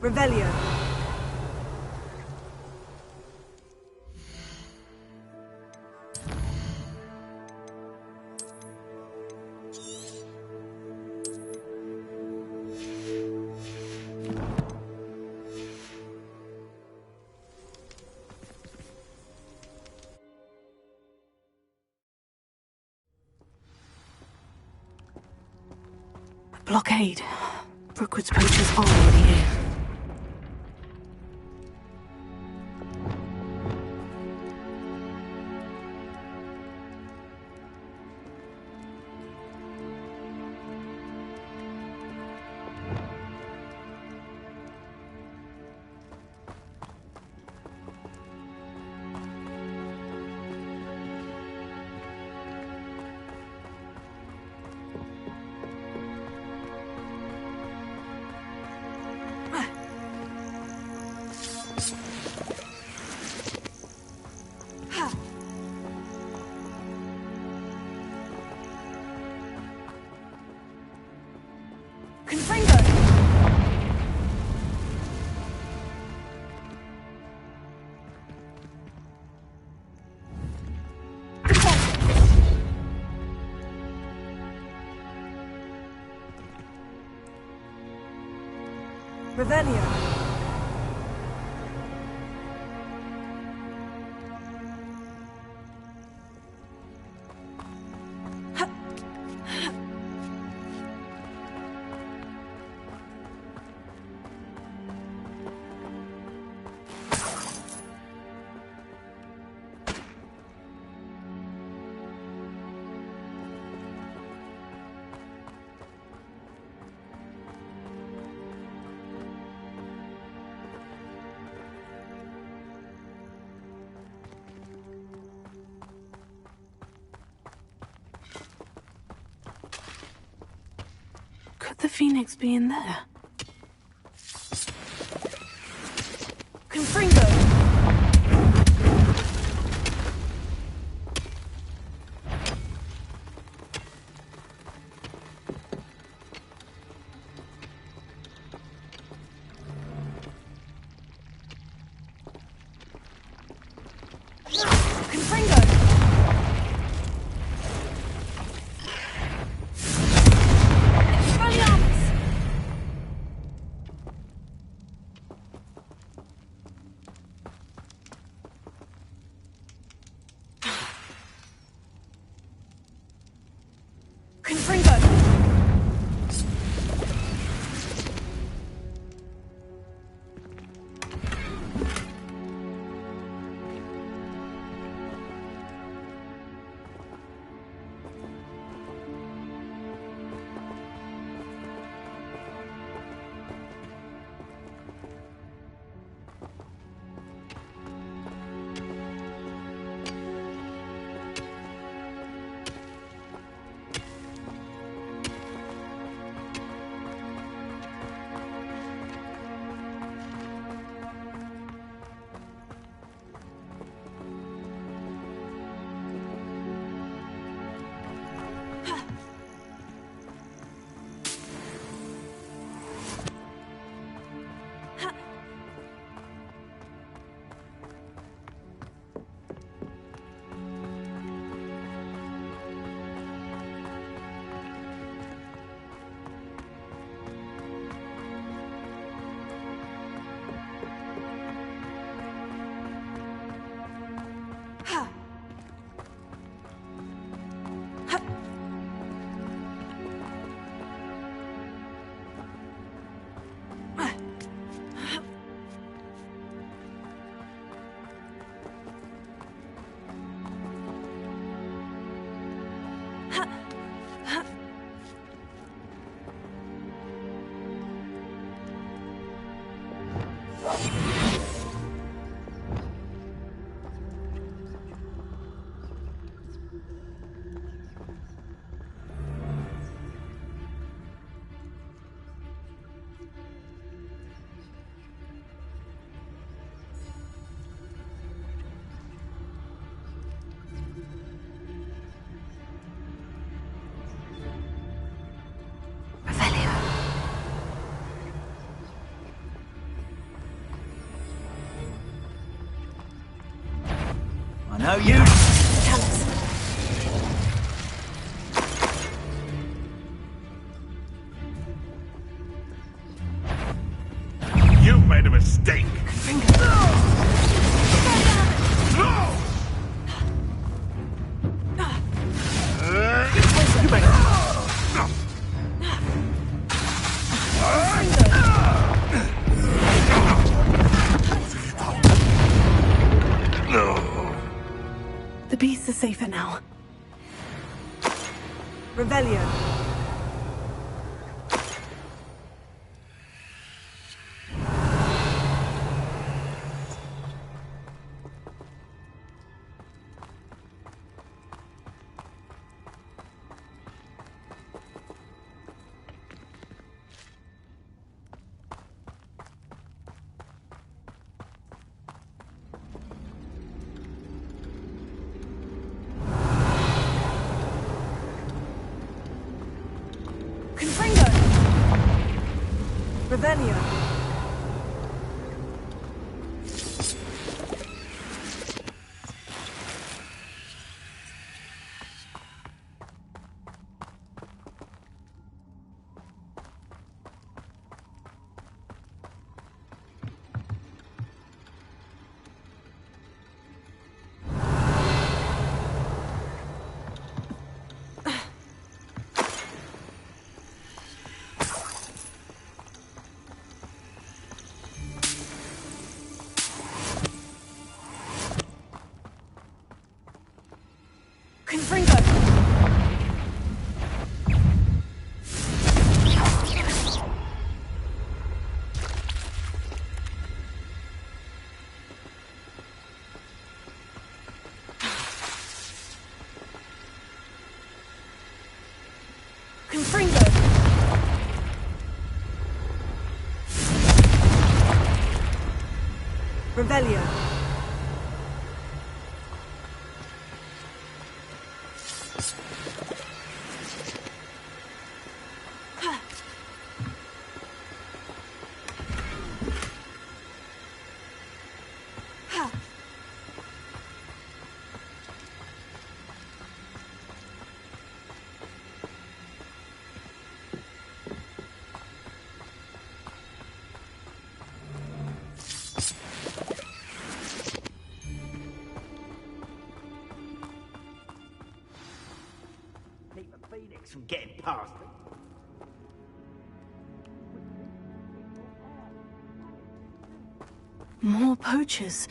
Revelio. Blockade. Brookwood's poachers are already here. Revelio. Could the Phoenix be in there? Confringo! No, you... You've made a mistake. The beasts are safer now. Revelio. Revelio. Confringo! Confringo! Revelio! Keep the Phoenix from getting past me. More poachers.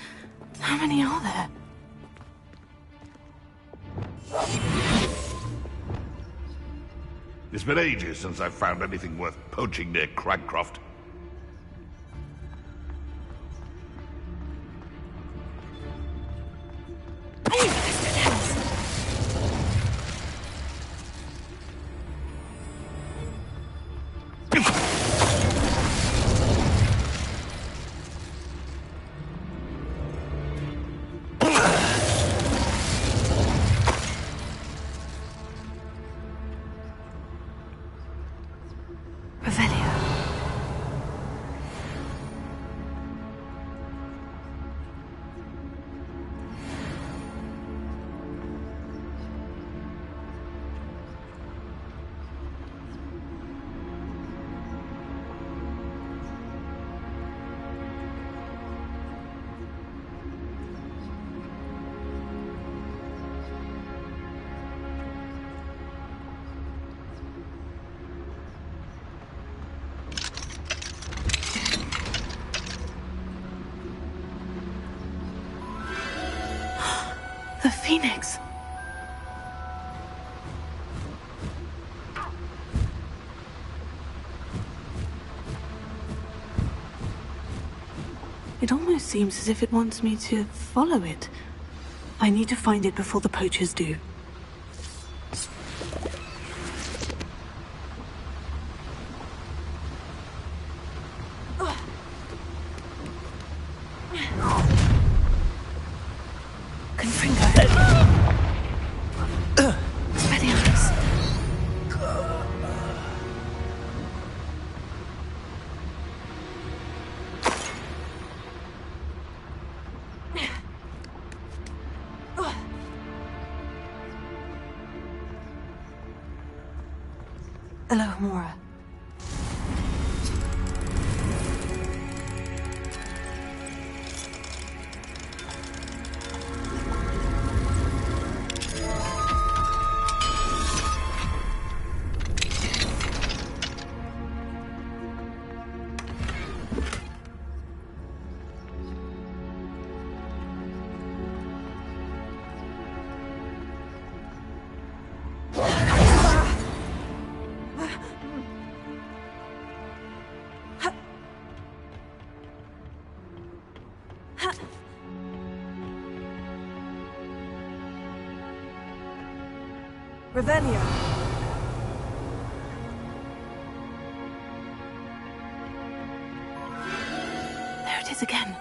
How many are there? It's been ages since I've found anything worth poaching near Cragcroft. The Phoenix. It almost seems as if it wants me to follow it. I need to find it before the poachers do. Alohomora. Revelio. There it is again.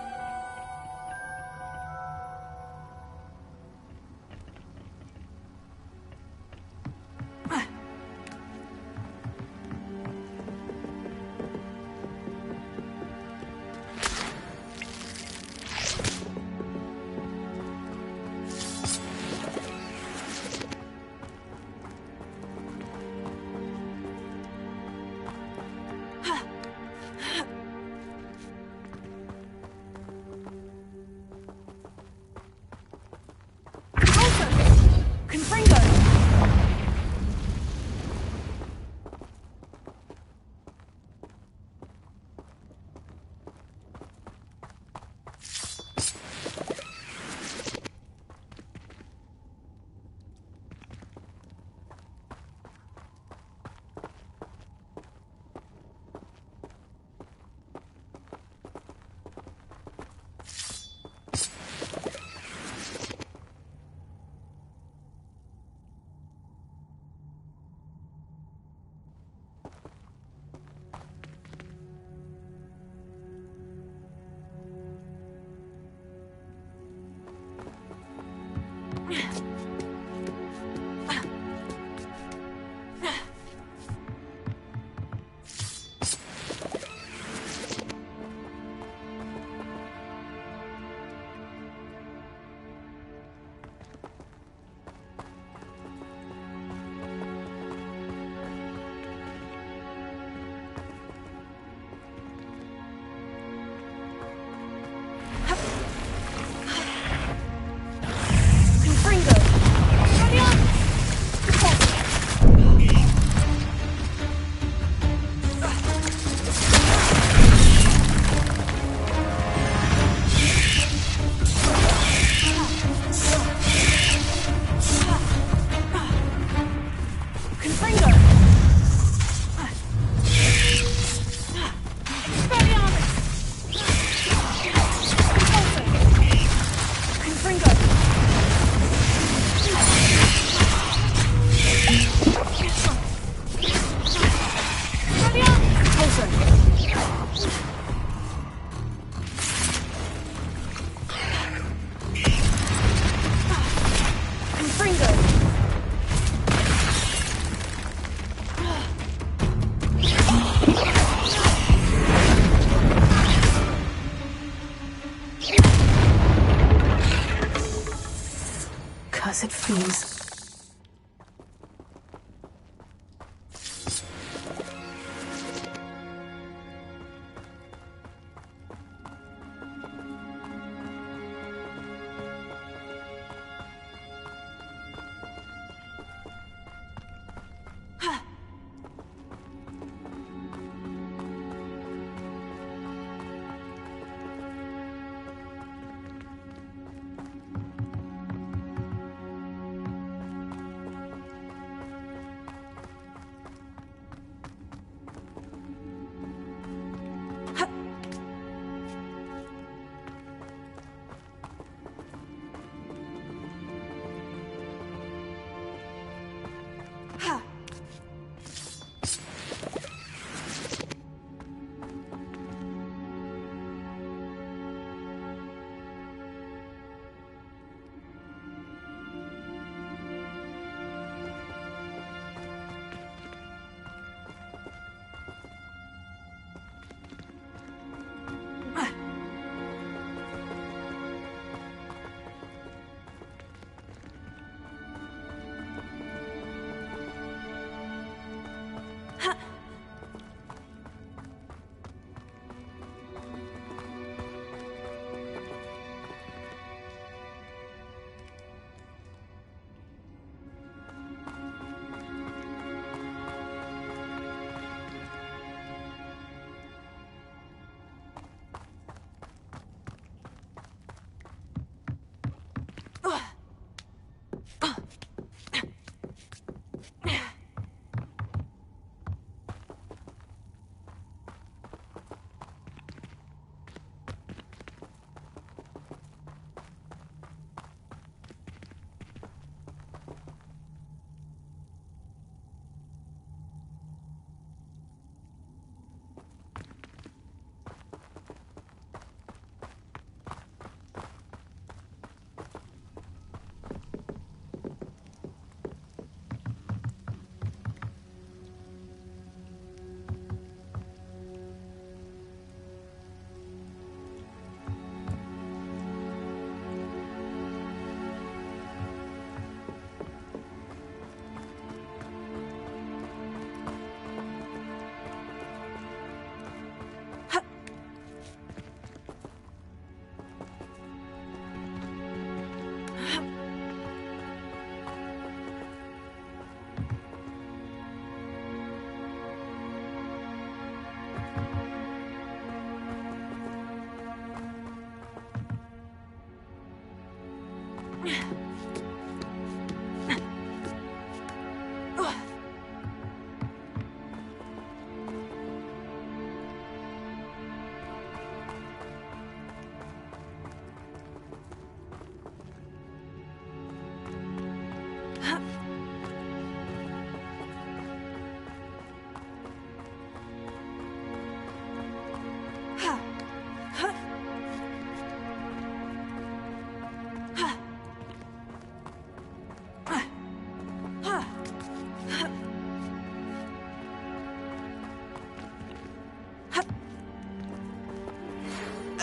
Cursed fiends.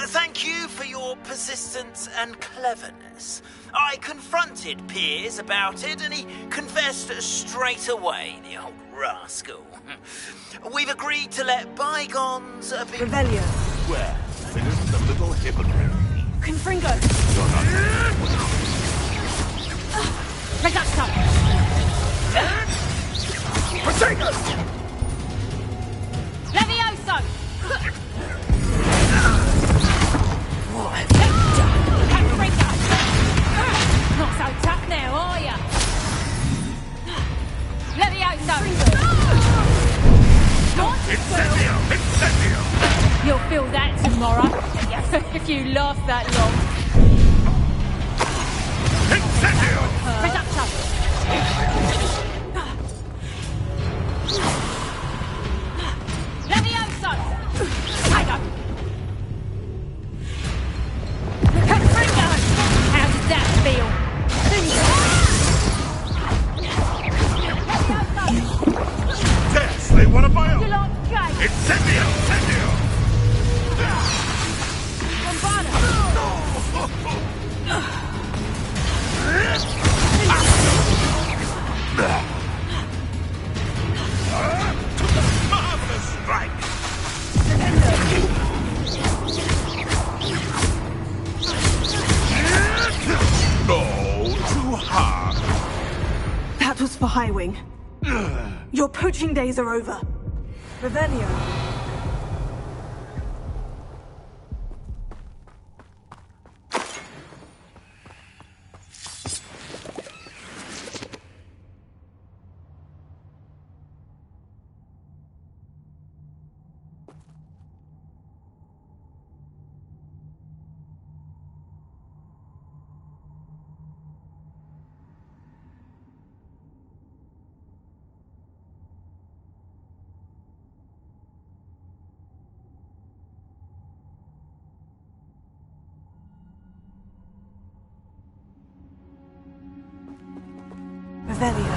Thank you for your persistence and cleverness. I confronted Piers about it, and he confessed straight away, the old rascal. We've agreed to let bygones be... Revelio. Where? There's the little hypocrite. Confringo. Regatta. Prosecco! Levioso! What have you done? Confringo! Not so tough now, are ya? Levioso! Incendio! Incendio! You'll feel that tomorrow, if you last that long. Incendio! Reducto! Levioso! Tiger! Confringo! How does that feel? Yes, they want to buy up! You like cake? Incendio! Incendio! Bombada! That was for Highwing. Your poaching days are over. Revelio. Revelio.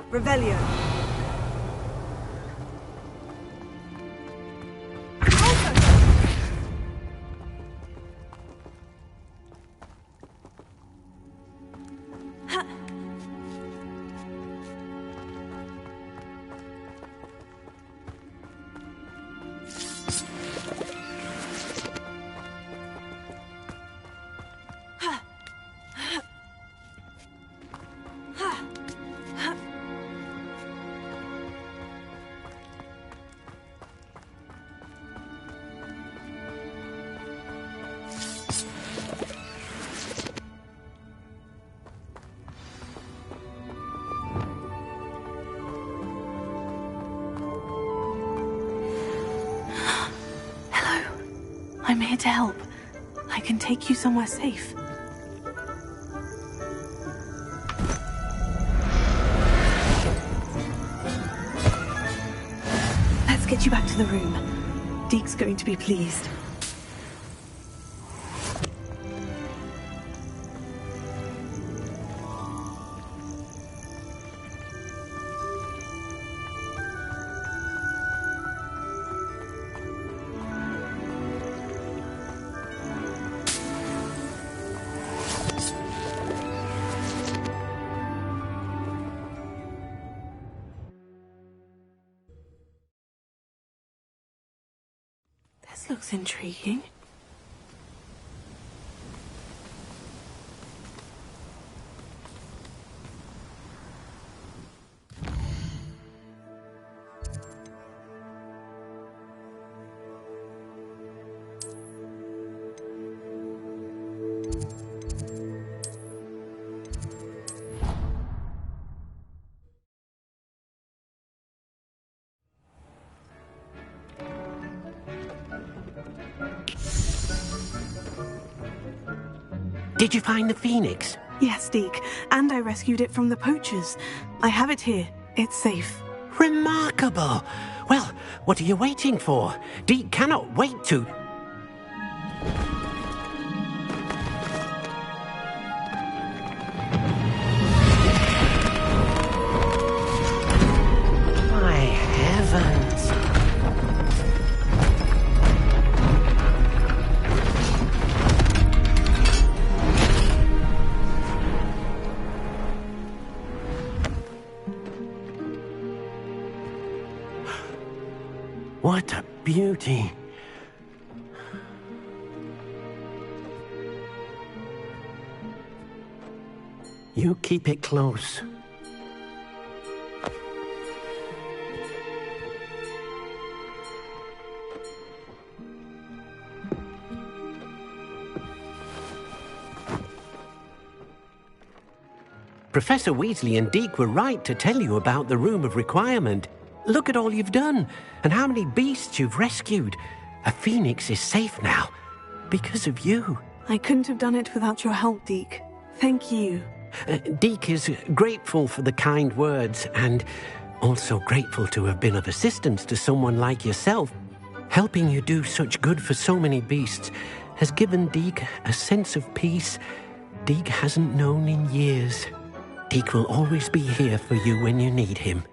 Revelio. I'm here to help. I can take you somewhere safe. Let's get you back to the room. Deke's going to be pleased. This looks intriguing. Did you find the phoenix? Yes, Deke, and I rescued it from the poachers. I have it here. It's safe. Remarkable! Well, what are you waiting for? Deke cannot wait to... My heavens! What a beauty! You keep it close. Professor Weasley and Deke were right to tell you about the Room of Requirement. Look at all you've done, and how many beasts you've rescued. A phoenix is safe now, because of you. I couldn't have done it without your help, Deke. Thank you. Deke is grateful for the kind words, and also grateful to have been of assistance to someone like yourself. Helping you do such good for so many beasts has given Deke a sense of peace Deke hasn't known in years. Deke will always be here for you when you need him.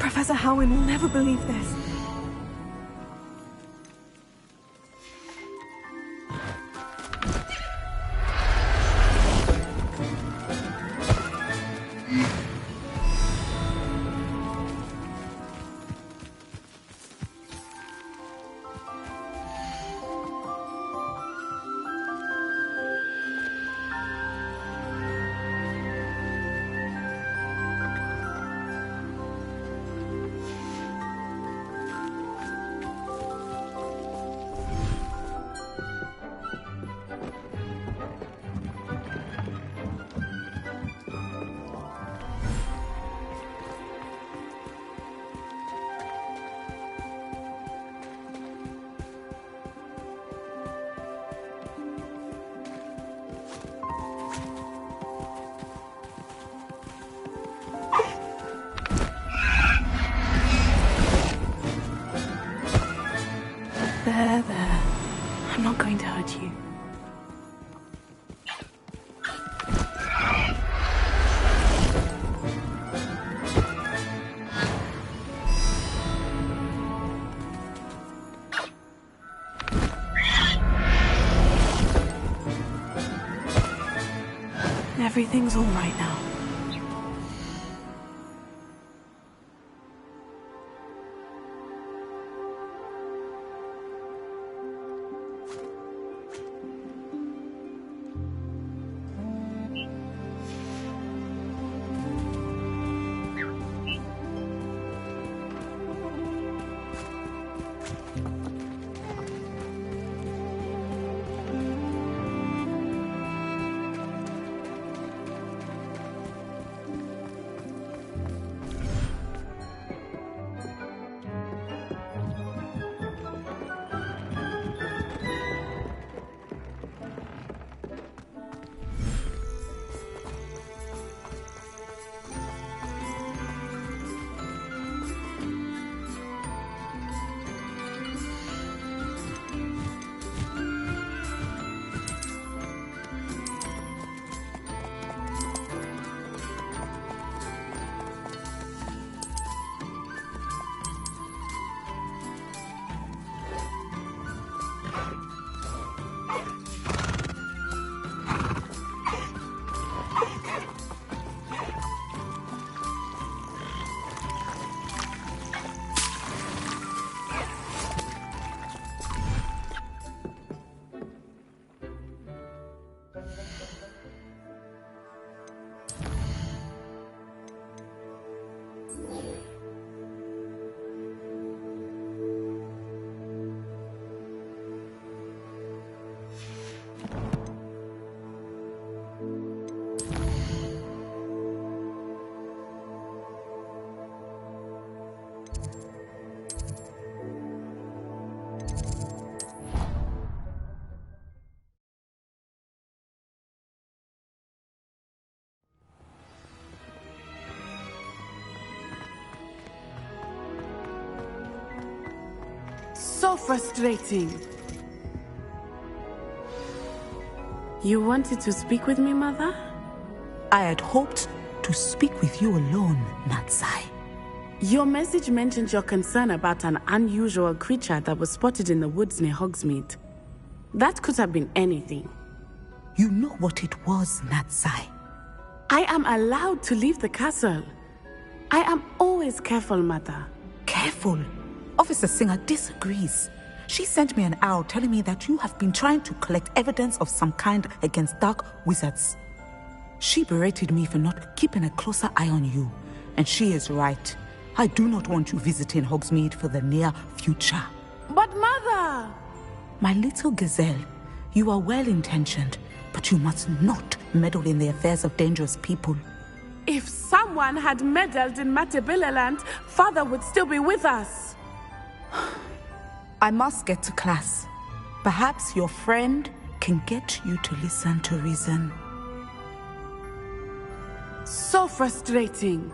Professor Howin will never believe this. There. I'm not going to hurt you. Everything's all right now. So frustrating. You wanted to speak with me, Mother? I had hoped to speak with you alone, Natsai. Your message mentioned your concern about an unusual creature that was spotted in the woods near Hogsmeade. That could have been anything. You know what it was, Natsai. I am allowed to leave the castle. I am always careful, Mother. Careful? Officer Singer disagrees. She sent me an owl telling me that you have been trying to collect evidence of some kind against dark wizards. She berated me for not keeping a closer eye on you. And she is right. I do not want you visiting Hogsmeade for the near future. But Mother! My little gazelle, you are well-intentioned, but you must not meddle in the affairs of dangerous people. If someone had meddled in Matabeleland, Father would still be with us. I must get to class. Perhaps your friend can get you to listen to reason. So frustrating.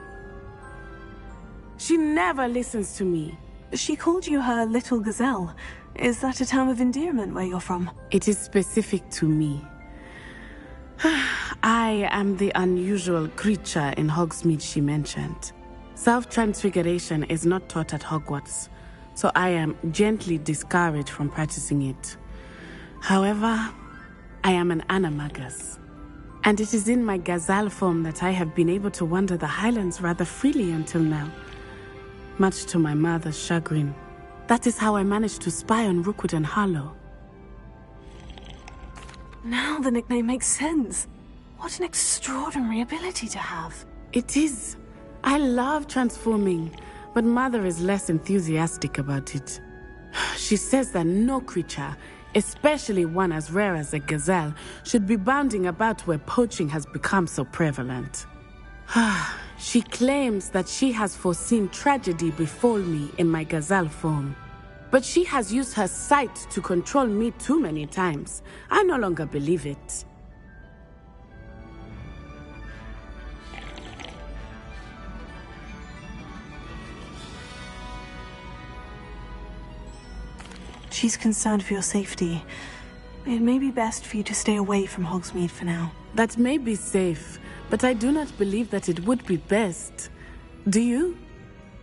She never listens to me. She called you her little gazelle. Is that a term of endearment where you're from? It is specific to me. I am the unusual creature in Hogsmeade she mentioned. Self-transfiguration is not taught at Hogwarts, so I am gently discouraged from practicing it. However, I am an animagus, and it is in my gazelle form that I have been able to wander the Highlands rather freely until now, much to my mother's chagrin. That is how I managed to spy on Rookwood and Harlow. Now the nickname makes sense. What an extraordinary ability to have. It is. I love transforming, but Mother is less enthusiastic about it. She says that no creature, especially one as rare as a gazelle, should be bounding about where poaching has become so prevalent. She claims that she has foreseen tragedy befall me in my gazelle form. But she has used her sight to control me too many times. I no longer believe it. She's concerned for your safety. It may be best for you to stay away from Hogsmeade for now. That may be safe, but I do not believe that it would be best. Do you?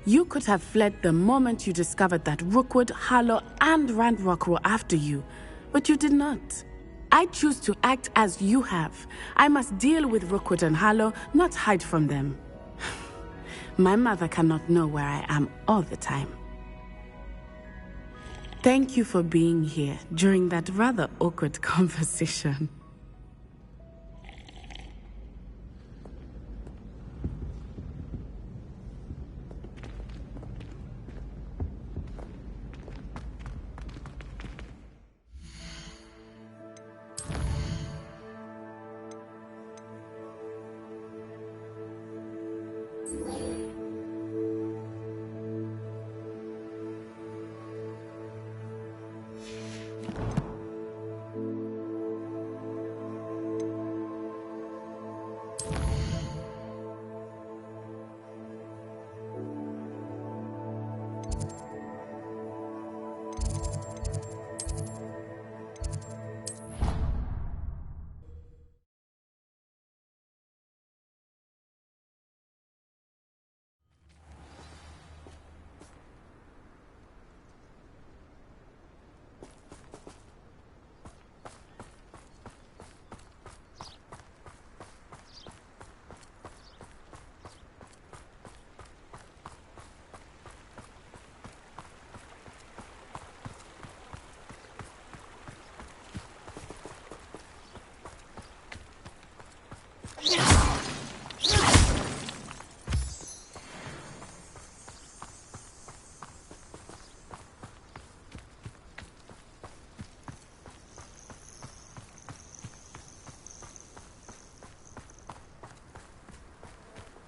You could have fled the moment you discovered that Rookwood, Harlow, and Ranrock were after you, but you did not. I choose to act as you have. I must deal with Rookwood and Harlow, not hide from them. My mother cannot know where I am all the time. Thank you for being here during that rather awkward conversation.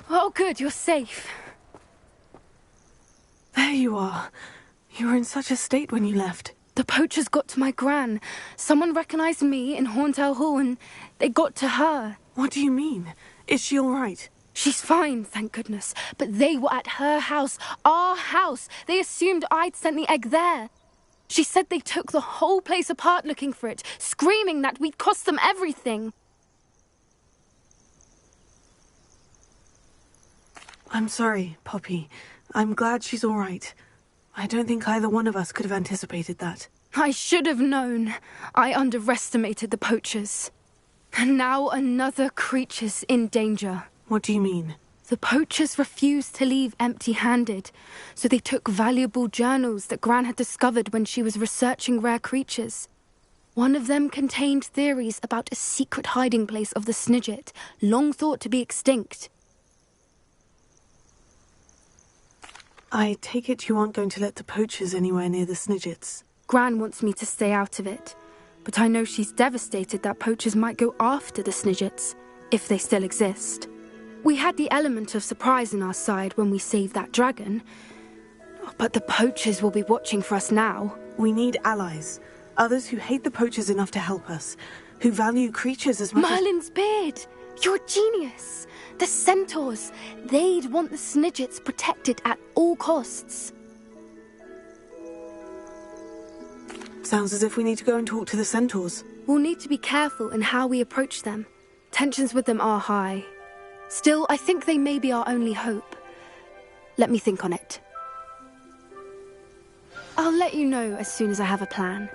Oh, good, you're safe. There you are. You were in such a state when you left. The poachers got to my gran. Someone recognized me in Horntail Hall and they got to her. What do you mean? Is she all right? She's fine, thank goodness. But they were at her house, our house. They assumed I'd sent the egg there. She said they took the whole place apart looking for it, screaming that we'd cost them everything. I'm sorry, Poppy. I'm glad she's all right. I don't think either one of us could have anticipated that. I should have known. I underestimated the poachers. And now another creature's in danger. What do you mean? The poachers refused to leave empty-handed, so they took valuable journals that Gran had discovered when she was researching rare creatures. One of them contained theories about a secret hiding place of the Snidget, long thought to be extinct. I take it you aren't going to let the poachers anywhere near the Snidgets. Gran wants me to stay out of it, but I know she's devastated that poachers might go after the Snidgets, if they still exist. We had the element of surprise on our side when we saved that dragon, but the poachers will be watching for us now. We need allies, others who hate the poachers enough to help us, who value creatures as much Merlin's beard! You're a genius! The centaurs, they'd want the Snidgets protected at all costs. Sounds as if we need to go and talk to the centaurs. We'll need to be careful in how we approach them. Tensions with them are high. Still, I think they may be our only hope. Let me think on it. I'll let you know as soon as I have a plan.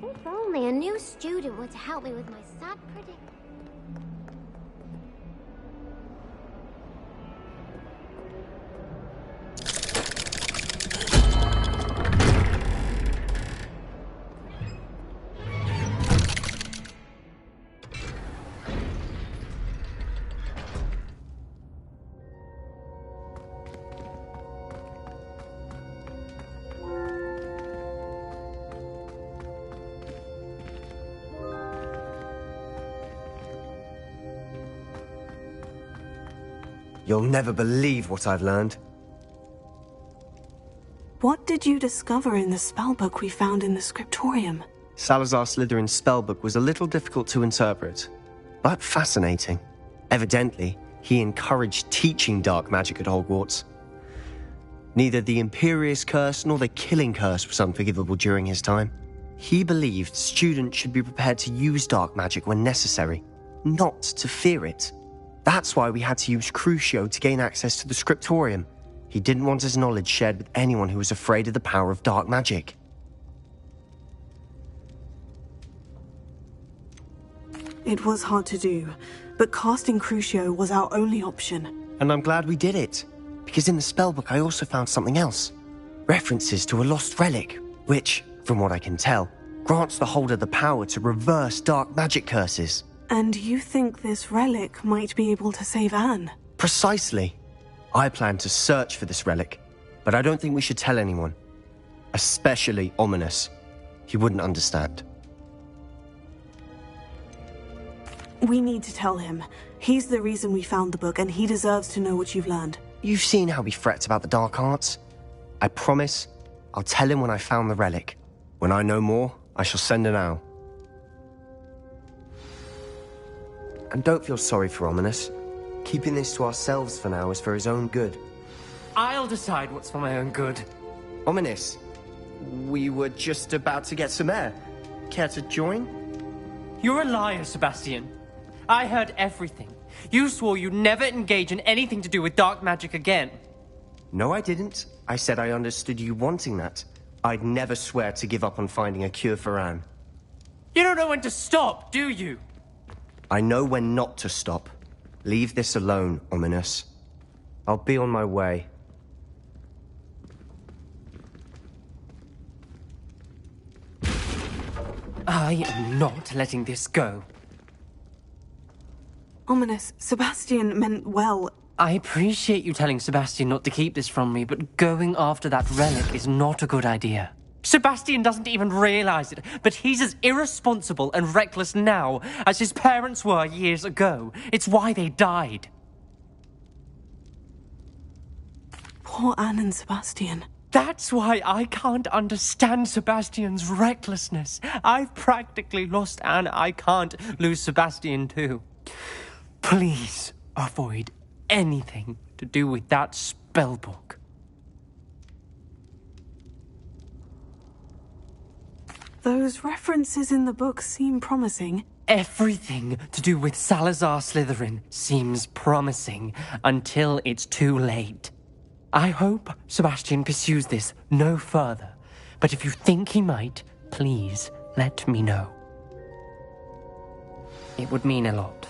If only a new student were to help me with my sad prediction. You'll never believe what I've learned. What did you discover in the spellbook we found in the scriptorium? Salazar Slytherin's spellbook was a little difficult to interpret, but fascinating. Evidently, he encouraged teaching dark magic at Hogwarts. Neither the Imperious Curse nor the Killing Curse was unforgivable during his time. He believed students should be prepared to use dark magic when necessary, not to fear it. That's why we had to use Crucio to gain access to the scriptorium. He didn't want his knowledge shared with anyone who was afraid of the power of dark magic. It was hard to do, but casting Crucio was our only option. And I'm glad we did it, because in the spellbook I also found something else. References to a lost relic, which, from what I can tell, grants the holder the power to reverse dark magic curses. And you think this relic might be able to save Anne? Precisely. I plan to search for this relic, but I don't think we should tell anyone. Especially Ominous. He wouldn't understand. We need to tell him. He's the reason we found the book, and he deserves to know what you've learned. You've seen how he frets about the dark arts. I promise I'll tell him when I found the relic. When I know more, I shall send an owl. And don't feel sorry for Ominous. Keeping this to ourselves for now is for his own good. I'll decide what's for my own good. Ominous, we were just about to get some air. Care to join? You're a liar, Sebastian. I heard everything. You swore you'd never engage in anything to do with dark magic again. No, I didn't. I said I understood you wanting that. I'd never swear to give up on finding a cure for Anne. You don't know when to stop, do you? I know when not to stop. Leave this alone, Ominous. I'll be on my way. I am not letting this go. Ominous, Sebastian meant well. I appreciate you telling Sebastian not to keep this from me, but going after that relic is not a good idea. Sebastian doesn't even realize it, but he's as irresponsible and reckless now as his parents were years ago. It's why they died. Poor Anne and Sebastian. That's why I can't understand Sebastian's recklessness. I've practically lost Anne. I can't lose Sebastian too. Please avoid anything to do with that spellbook. Those references in the book seem promising. Everything to do with Salazar Slytherin seems promising until it's too late. I hope Sebastian pursues this no further, but if you think he might, please let me know. It would mean a lot.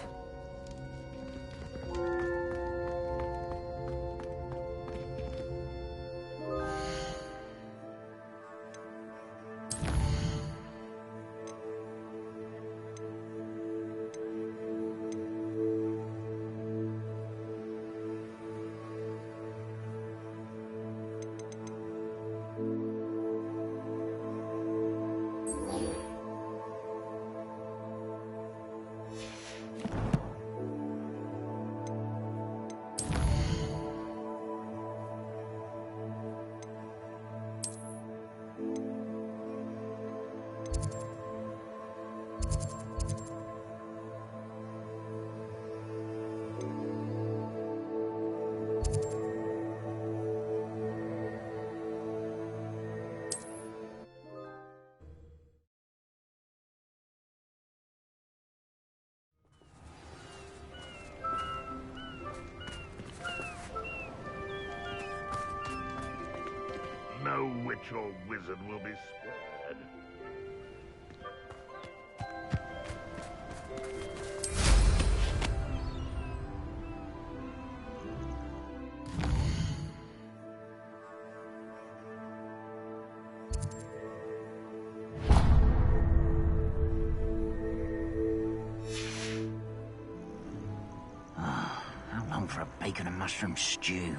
No witch or wizard will be spared. How long for a bacon and mushroom stew?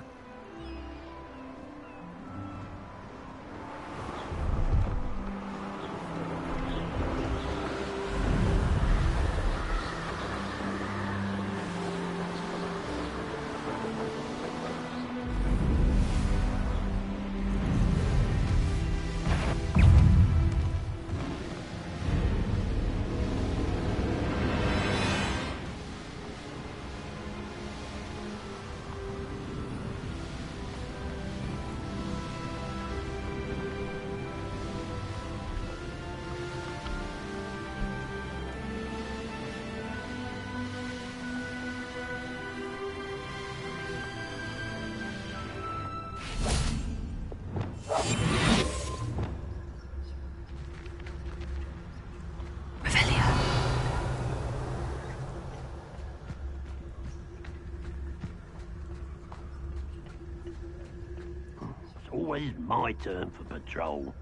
Always my turn for patrol.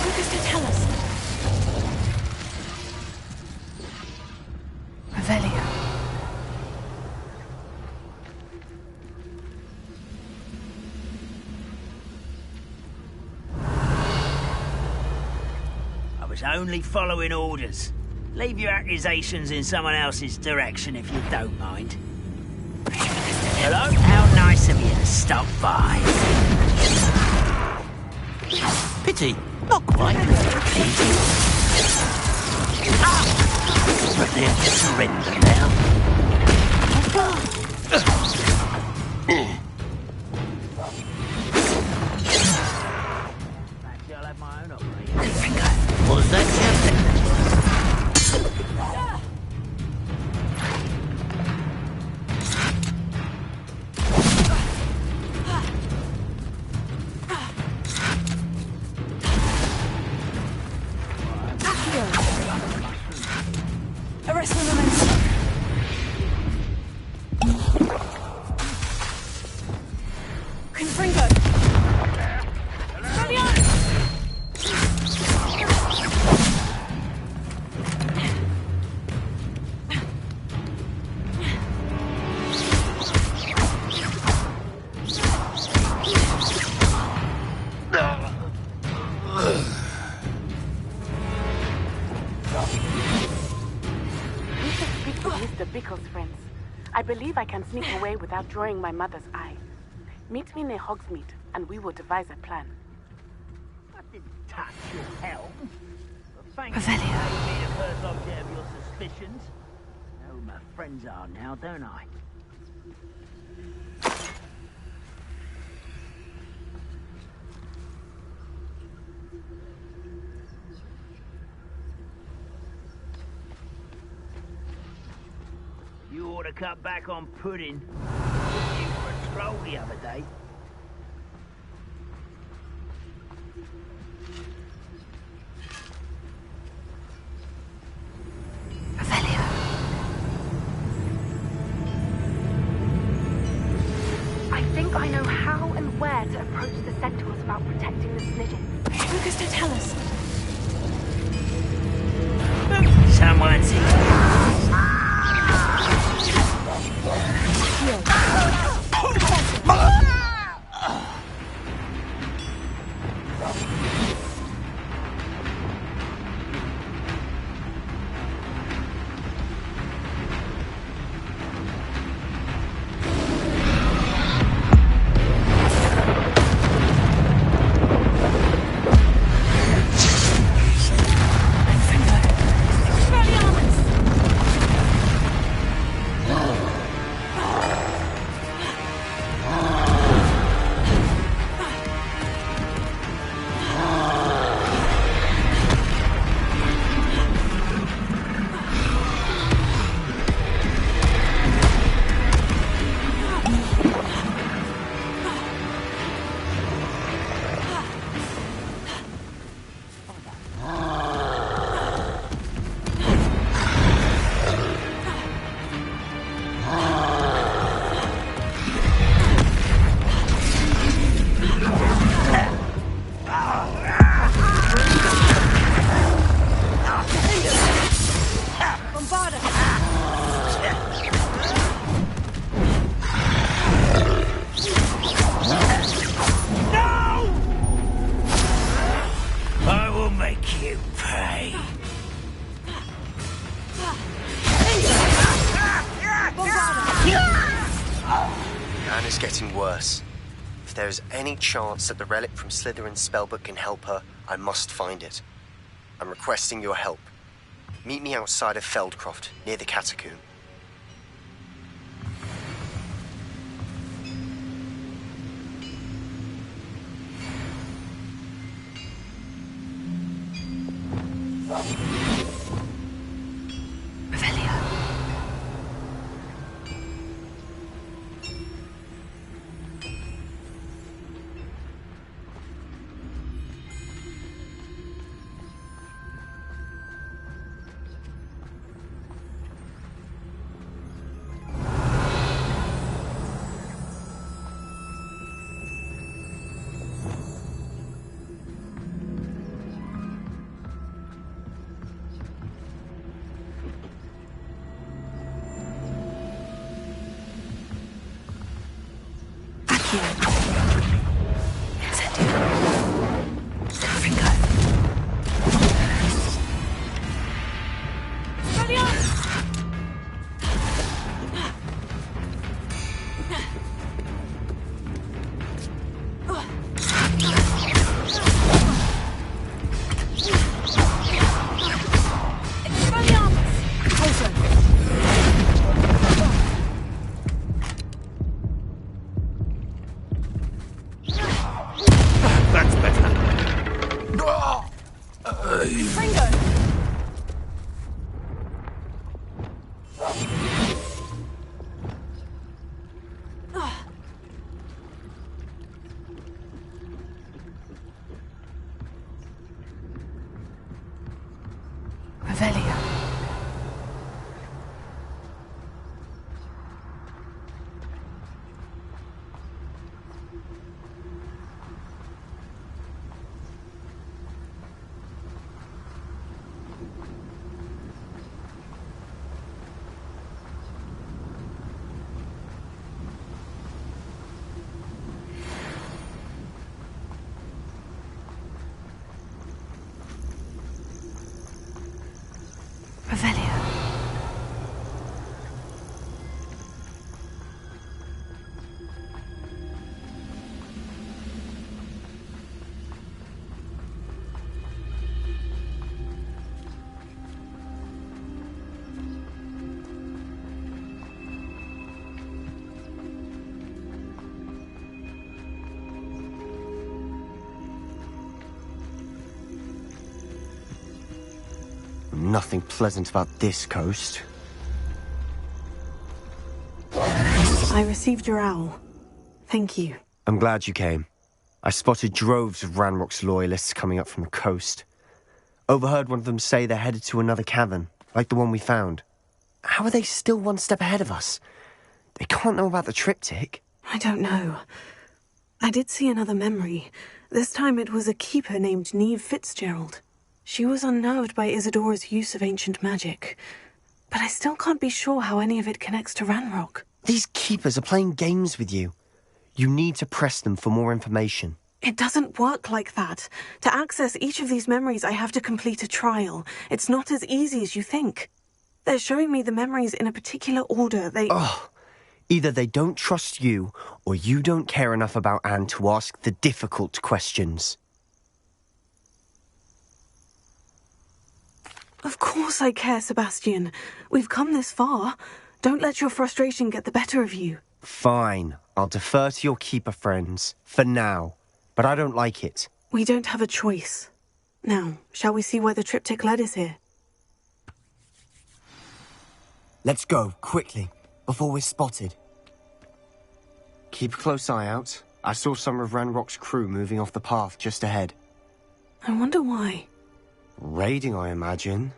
Who's to tell us? Revelio. was only following orders. Leave your accusations in someone else's direction if you don't mind. Hello? How nice of you to stop by. Pity, not quite. Prepare to surrender now. Was that Captain? Arrest the momentum. Confringo. I believe I can sneak away without drawing my mother's eye. Meet me near Hogsmeade, and we will devise a plan. I didn't touch your helm. Thank you for making me the first object of your suspicions. I know who my friends are now, don't I? You ought to cut back on pudding. I took you for a stroll the other day. I think I know how and where to approach the centaurs about protecting the Snidgets. Lucas, don't tell us. Someone's here. Anna's getting worse. If there is any chance that the relic from Slytherin's spellbook can help her, I must find it. I'm requesting your help. Meet me outside of Feldcroft, near the catacomb. Fringo! Revelio. Revelio. Nothing pleasant about this coast. I received your owl. Thank you. I'm glad you came. I spotted droves of Ranrock's loyalists coming up from the coast. Overheard one of them say they're headed to another cavern, like the one we found. How are they still one step ahead of us? They can't know about the triptych. I don't know. I did see another memory. This time it was a keeper named Neve Fitzgerald. She was unnerved by Isadora's use of ancient magic. But I still can't be sure how any of it connects to Ranrock. These keepers are playing games with you. You need to press them for more information. It doesn't work like that. To access each of these memories, I have to complete a trial. It's not as easy as you think. They're showing me the memories in a particular order. Either they don't trust you, or you don't care enough about Anne to ask the difficult questions. Of course I care, Sebastian. We've come this far. Don't let your frustration get the better of you. Fine. I'll defer to your keeper friends, for now. But I don't like it. We don't have a choice. Now, shall we see where the triptych led us here? Let's go, quickly, before we're spotted. Keep a close eye out. I saw some of Ranrock's crew moving off the path just ahead. I wonder why. Raiding, I imagine.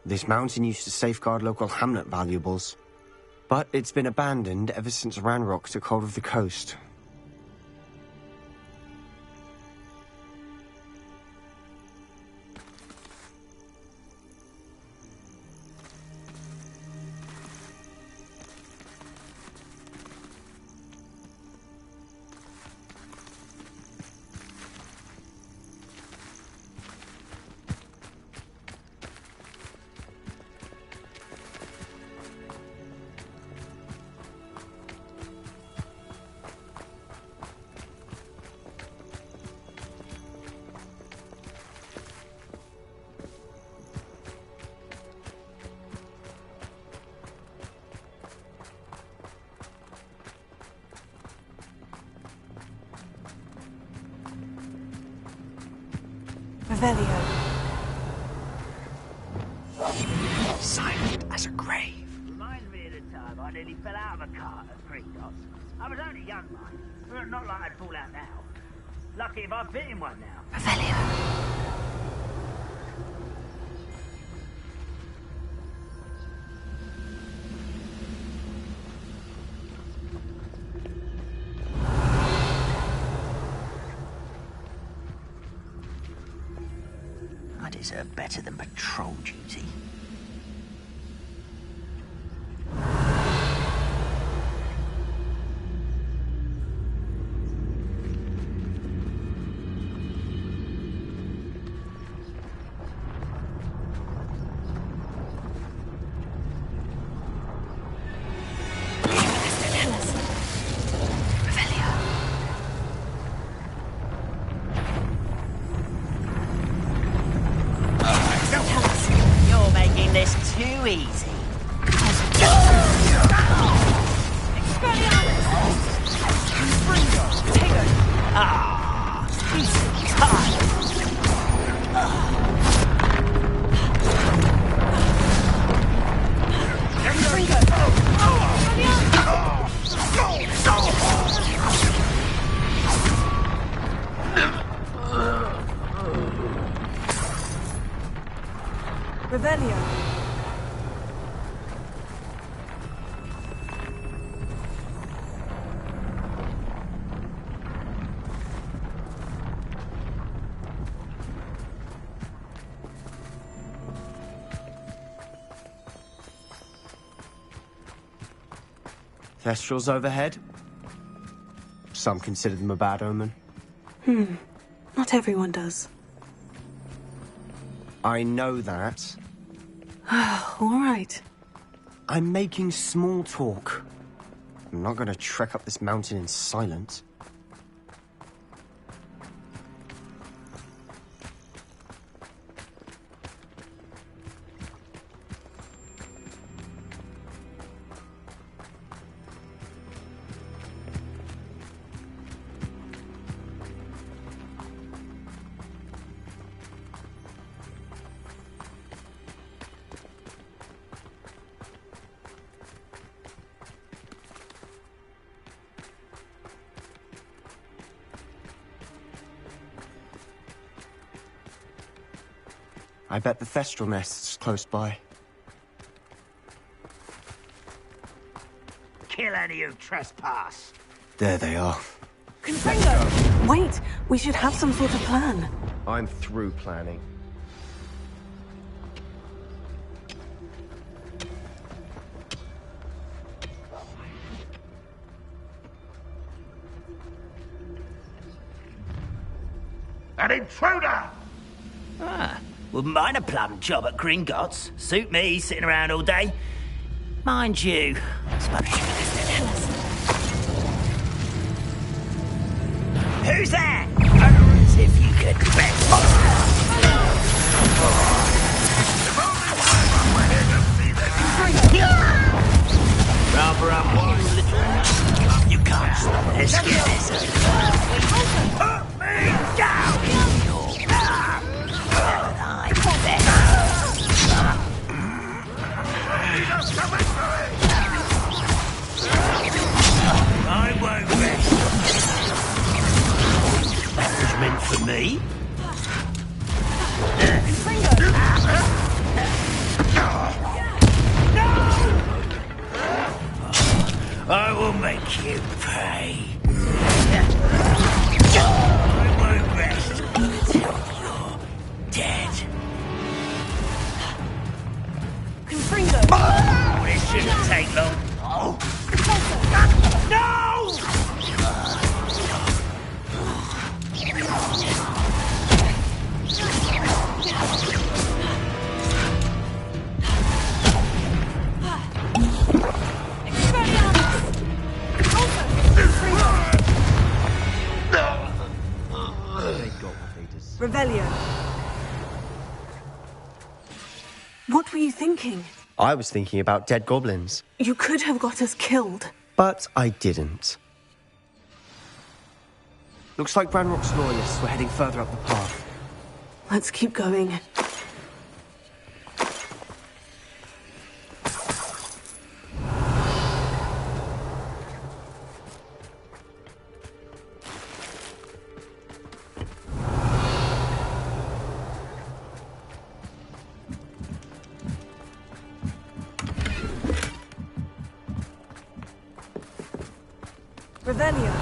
This mountain used to safeguard local hamlet valuables. But it's been abandoned ever since Ranrock took hold of the coast. Revelio. Silent as a grave. Reminds me of the time I nearly fell out of a cart at Pringos. I was only young, mind, but not like I'd fall out now. Lucky if I fit in one now. Revelio. I deserve better than patrol duty. Too easy. Ah, he's tired. Revelio. Thestrals overhead. Some consider them a bad omen. Not everyone does. I know that. All right. I'm making small talk. I'm not going to trek up this mountain in silence. I bet the Thestral nest's close by. Kill any who trespass. There they are. Confringo! Wait! We should have some sort of plan. I'm through planning. An intruder! Wouldn't mind a plum job at Gringotts. Suit me, sitting around all day. Mind you, I suppose you could just tell us. Who's there? As if you could best. Rather up one little. You can't stop this. Get this. Put me down! I won't rest. That was meant for me. I will make you pay. I won't rest until you're dead. Confringo! This shouldn't take long. No! Revelio. What were you thinking? I was thinking about dead goblins. You could have got us killed. But I didn't. Looks like Branrock's loyalists were heading further up the path. Let's keep going. Revelio.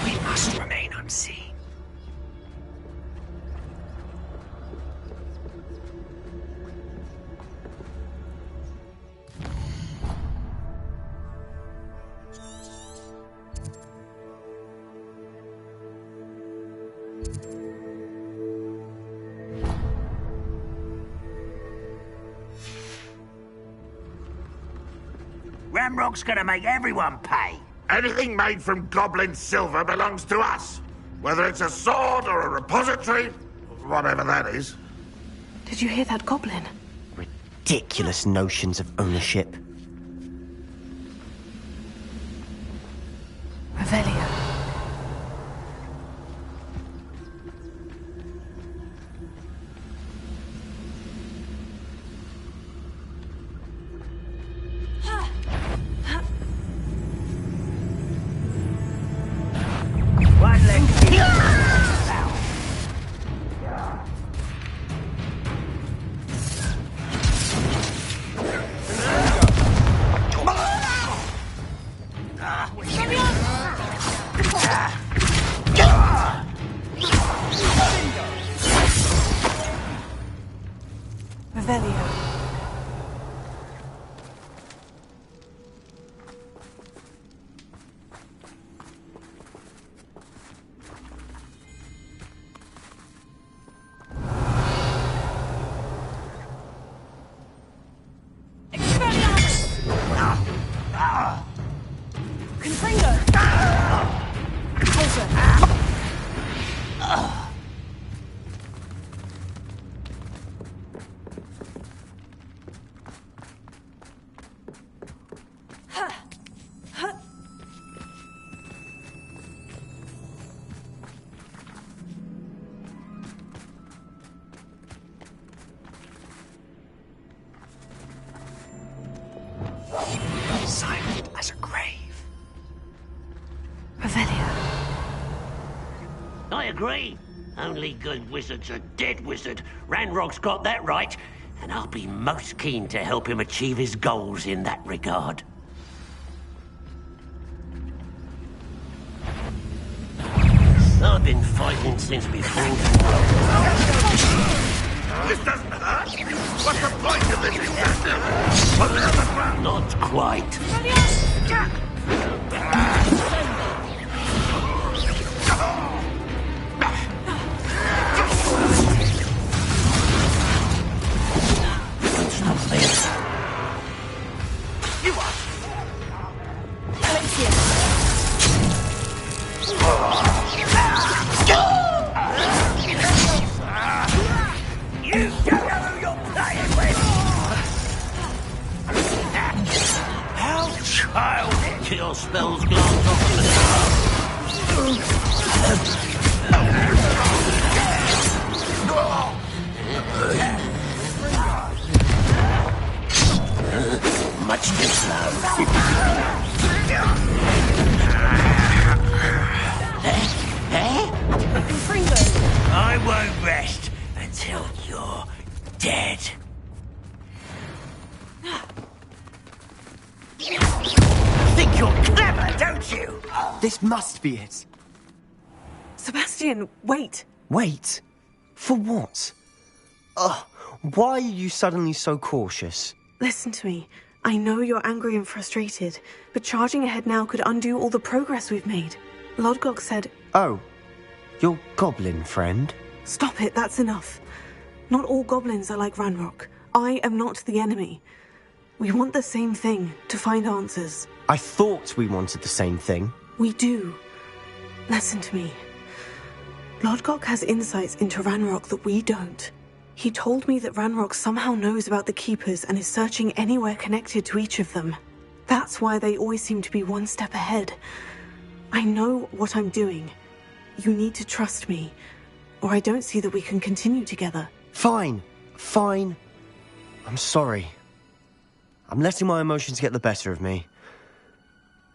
We must remain unseen. Ramrock's gonna make everyone pay. Anything made from goblin silver belongs to us. Whether it's a sword or a repository, whatever that is. Did you hear that goblin? Ridiculous notions of ownership. Revelio. Silent as a grave. Revelio. I agree. Only good wizard's a dead wizard. Ranrock's got that right, and I'll be most keen to help him achieve his goals in that regard. I've been fighting since before. This doesn't hurt. What's the point of this exactly? Put it on the ground. Not quite. Stop this. You are. You don't know who you're playing with! How childish! Your spells glance off to the much too slow. I won't rest until you're dead. Think you're clever, don't you? This must be it. Sebastian, wait. Wait? For what? Why are you suddenly so cautious? Listen to me. I know you're angry and frustrated, but charging ahead now could undo all the progress we've made. Lodgok said... Oh, your goblin friend? Stop it, that's enough. Not all goblins are like Ranrock. I am not the enemy. We want the same thing, to find answers. I thought we wanted the same thing. We do. Listen to me. Lodgok has insights into Ranrock that we don't. He told me that Ranrock somehow knows about the Keepers and is searching anywhere connected to each of them. That's why they always seem to be one step ahead. I know what I'm doing. You need to trust me, or I don't see that we can continue together. Fine. I'm sorry. I'm letting my emotions get the better of me.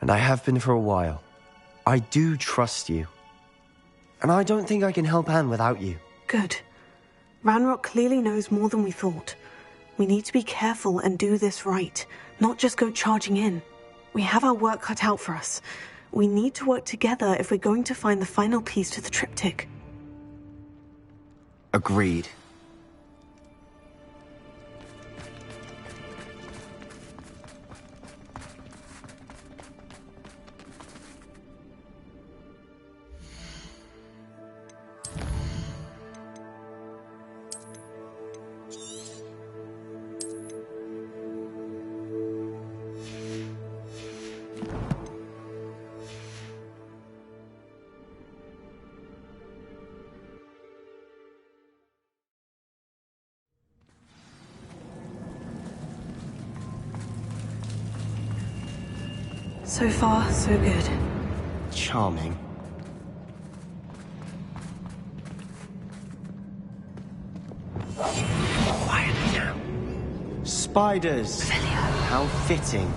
And I have been for a while. I do trust you. And I don't think I can help Anne without you. Good. Ranrock clearly knows more than we thought. We need to be careful and do this right, not just go charging in. We have our work cut out for us. We need to work together if we're going to find the final piece to the triptych. Agreed. So far, so good. Charming. Quietly now. Spiders. How fitting.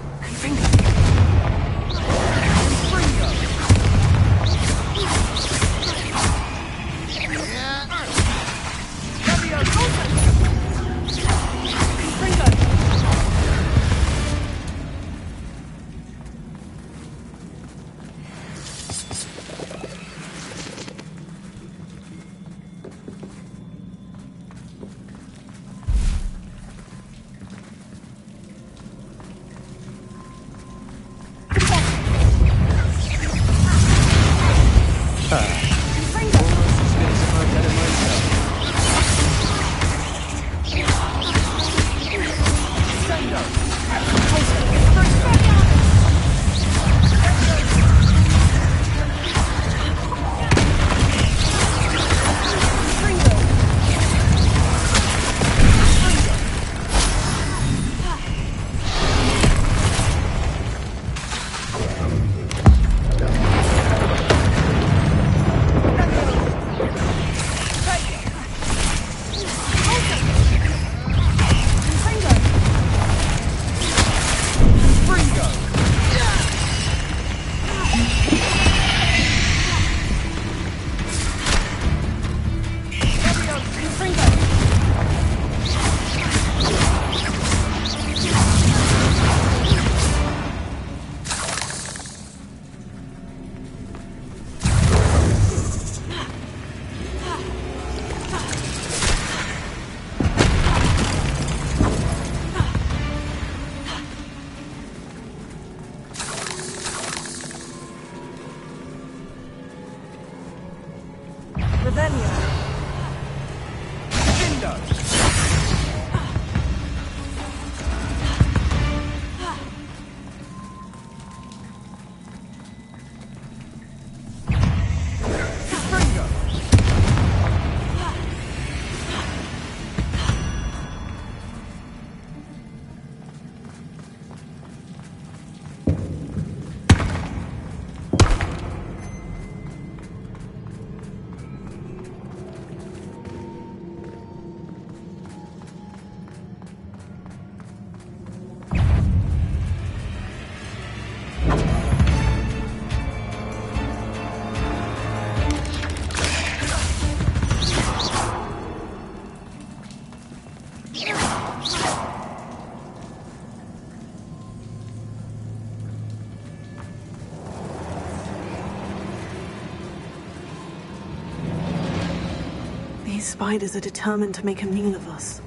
These spiders are determined to make a meal of us.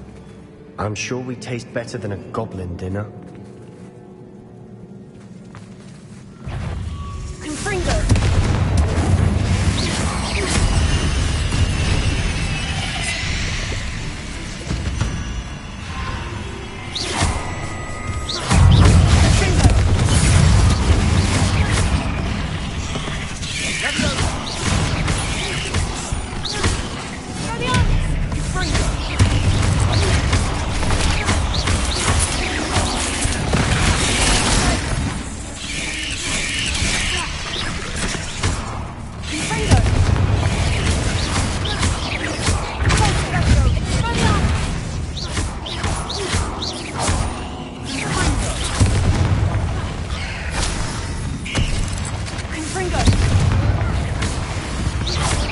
I'm sure we taste better than a goblin dinner. Confringo!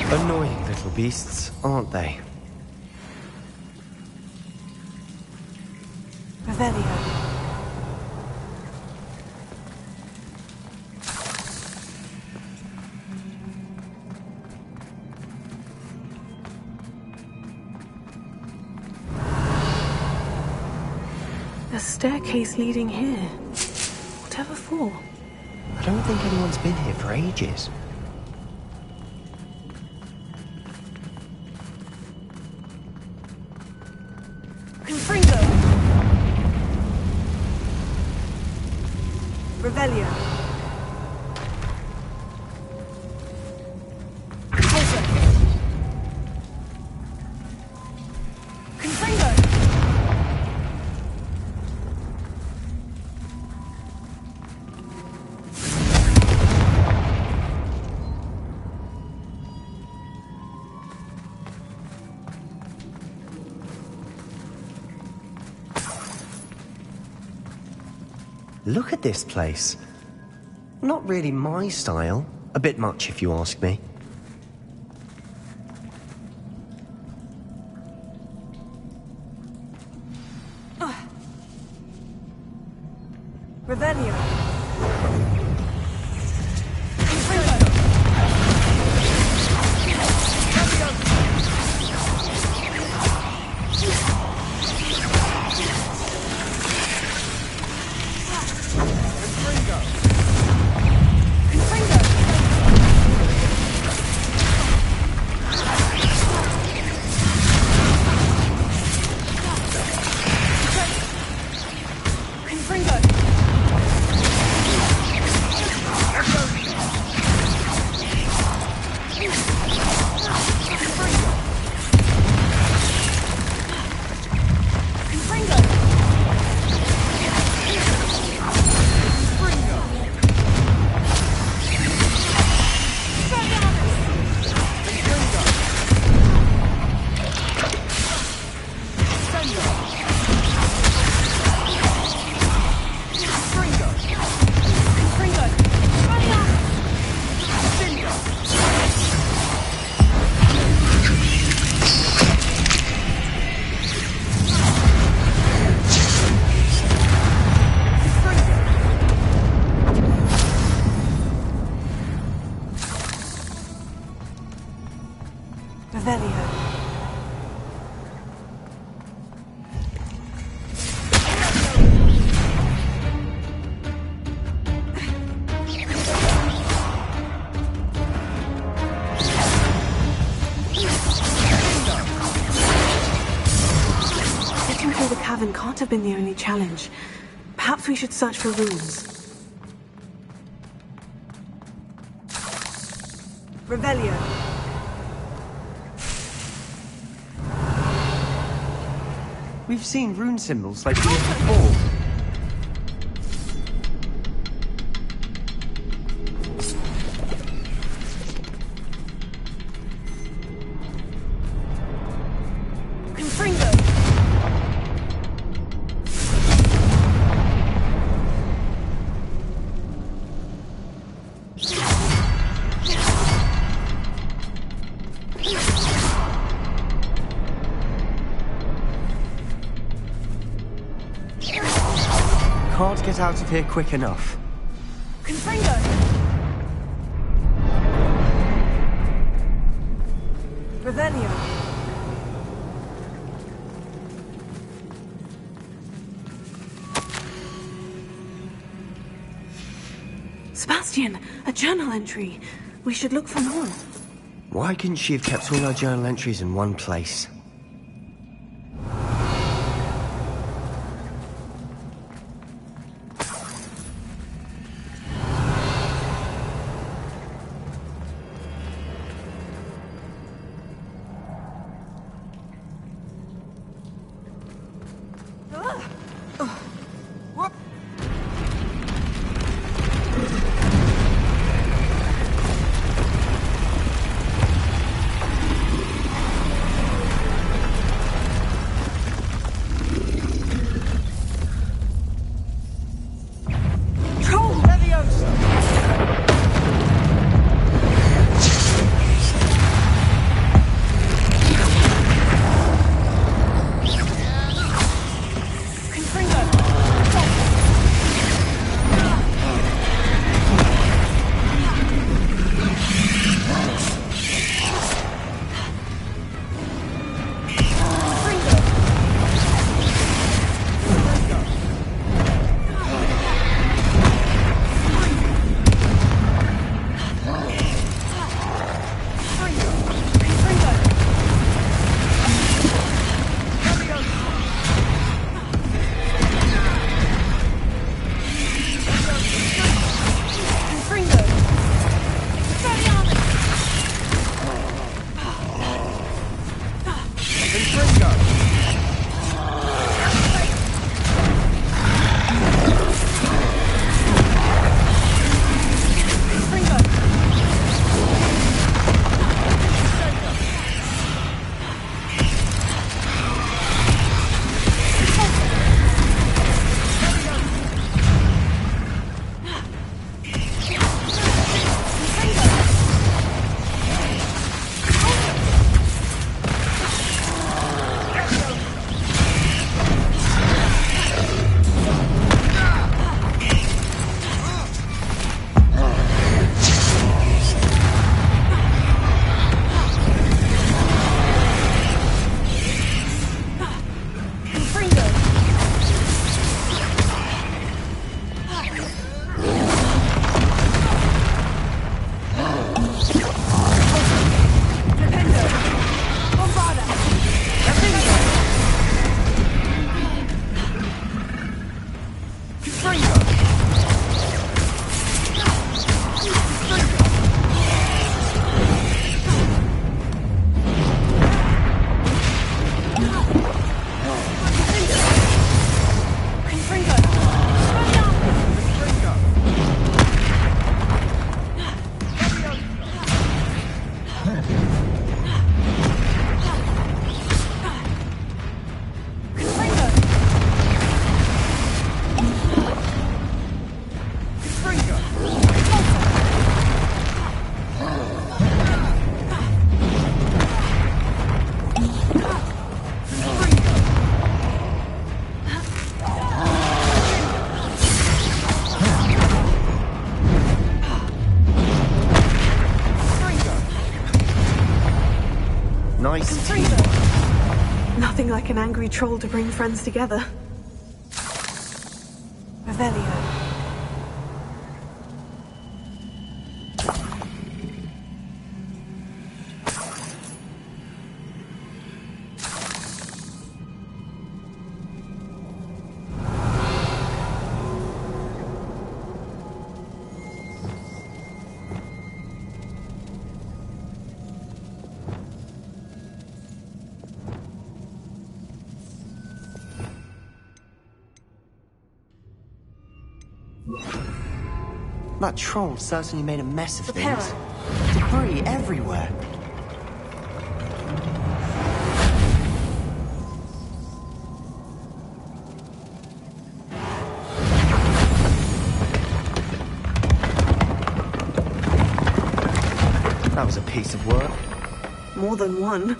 Annoying little beasts, aren't they? Revelio. A staircase leading here. Whatever for? I don't think anyone's been here for ages. Confringo! Revelio. Confringo! Look at this place. Not really my style. A bit much, if you ask me. Revelio. Can't have been the only challenge. Perhaps we should search for runes. Revelio. We've seen rune symbols like these before. Can't get out of here quick enough. Confringo! Revelio. Sebastian, a journal entry. We should look for more. Why couldn't she have kept all our journal entries in one place? Nice team. Nothing like an angry troll to bring friends together. Revelio. That troll certainly made a mess of things. Debris everywhere. That was a piece of work. More than one.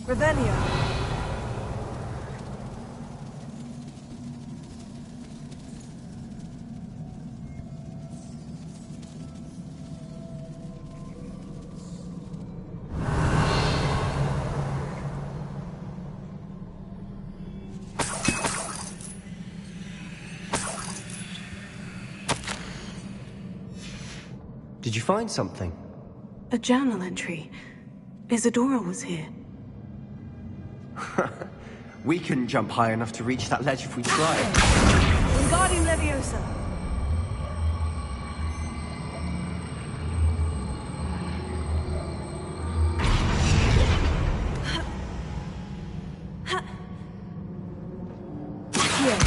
Revelio. Did you find something? A journal entry. Isadora was here. We couldn't jump high enough to reach that ledge if we tried. Wingardium Leviosa. Here.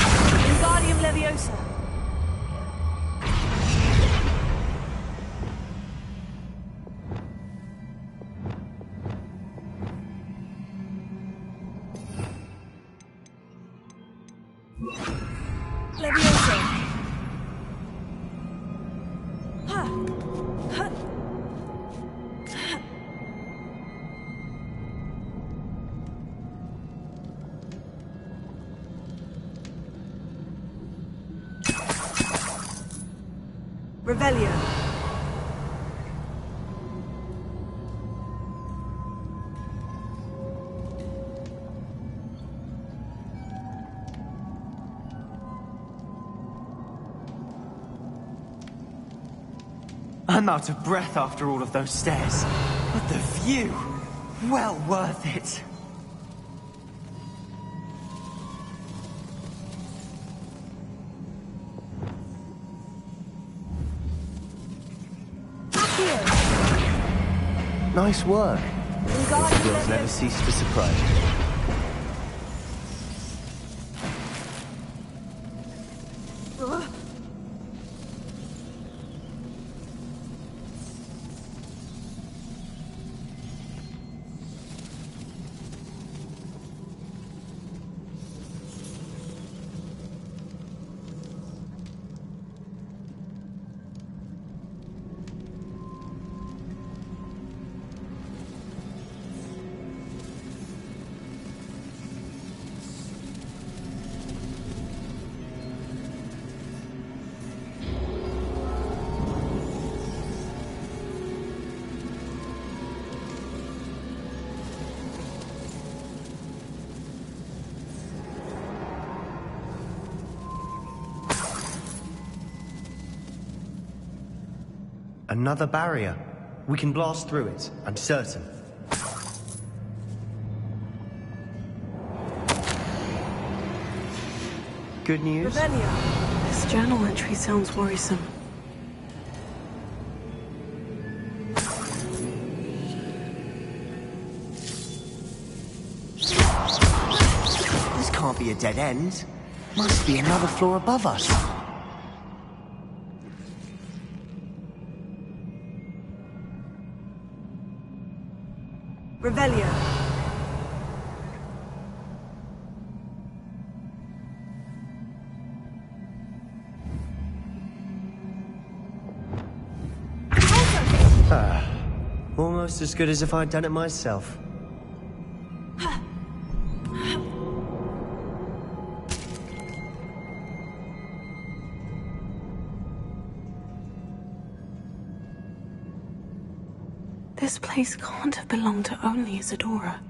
Wingardium Leviosa. Leviosa. Ha. Ha. Revelio. I'm out of breath after all of those stairs. But the view, well worth it. Nice work. The girls never cease to surprise me. Another barrier. We can blast through it, I'm certain. Good news? This journal entry sounds worrisome. This can't be a dead end. Must be another floor above us. Revelio. Almost as good as if I'd done it myself. This place can't have belonged to only Isadora.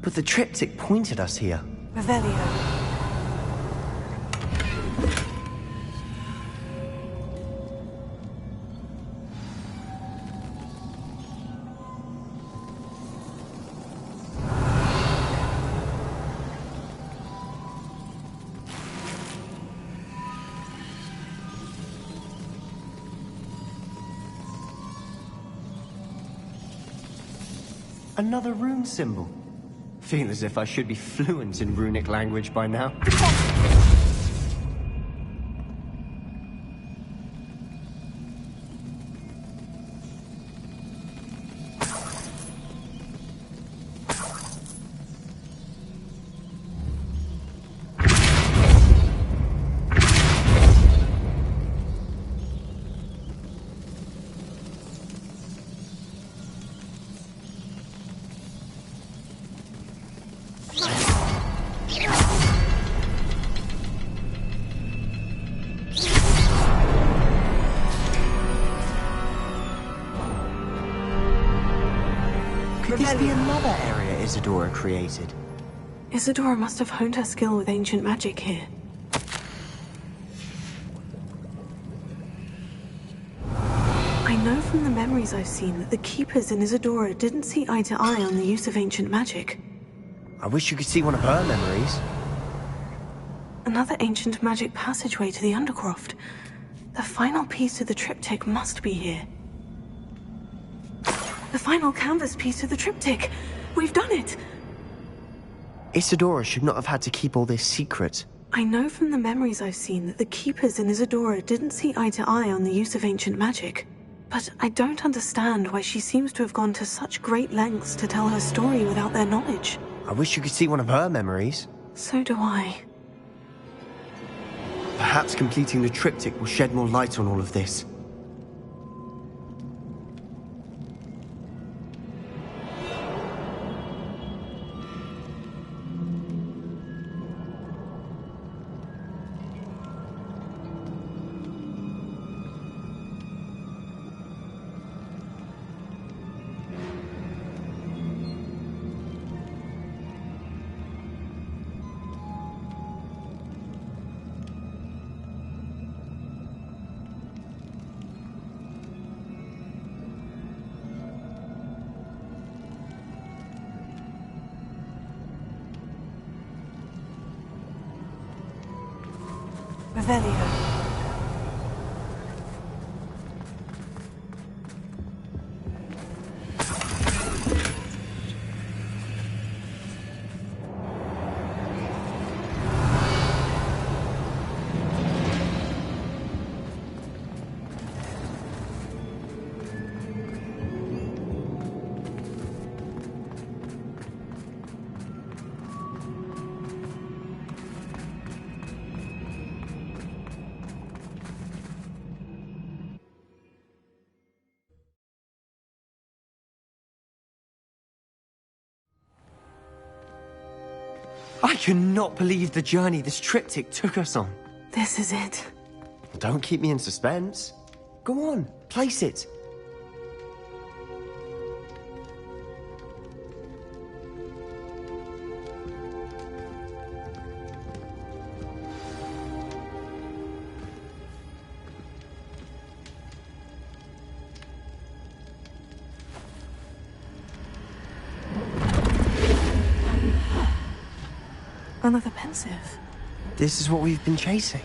But the triptych pointed us here. Revelio. Another rune symbol. Feel as if I should be fluent in runic language by now. Could this be another area Isadora created? Isadora must have honed her skill with ancient magic here. I know from the memories I've seen that the Keepers in Isadora didn't see eye to eye on the use of ancient magic. I wish you could see one of her memories. Another ancient magic passageway to the Undercroft. The final piece of the triptych must be here. The final canvas piece of the triptych! We've done it! Isadora should not have had to keep all this secret. I know from the memories I've seen that the Keepers in Isadora didn't see eye to eye on the use of ancient magic. But I don't understand why she seems to have gone to such great lengths to tell her story without their knowledge. I wish you could see one of her memories. So do I. Perhaps completing the triptych will shed more light on all of this. Revelio. I cannot believe the journey this triptych took us on. This is it. Don't keep me in suspense. Go on, place it. Another pensive. This is what we've been chasing.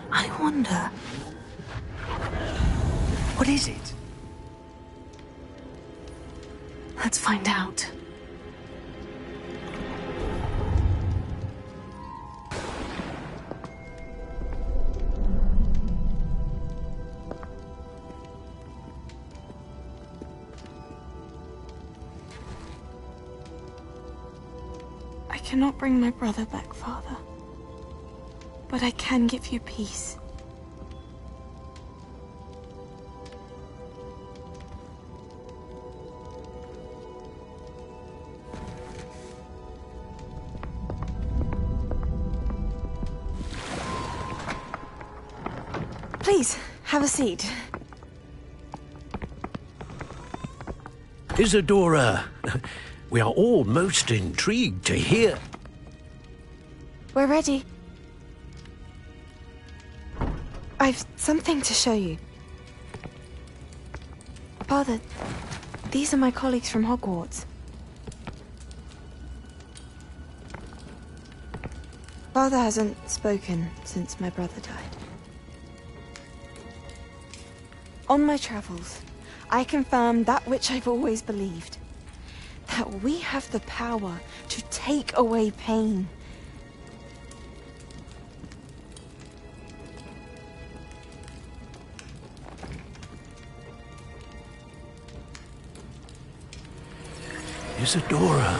I wonder. What is it? Let's find out. I cannot bring my brother back, Father. But I can give you peace. Please, have a seat. Isadora, we are all most intrigued to hear. We're ready. I've something to show you. Father, these are my colleagues from Hogwarts. Father hasn't spoken since my brother died. On my travels, I confirmed that which I've always believed. That we have the power to take away pain. Isadora.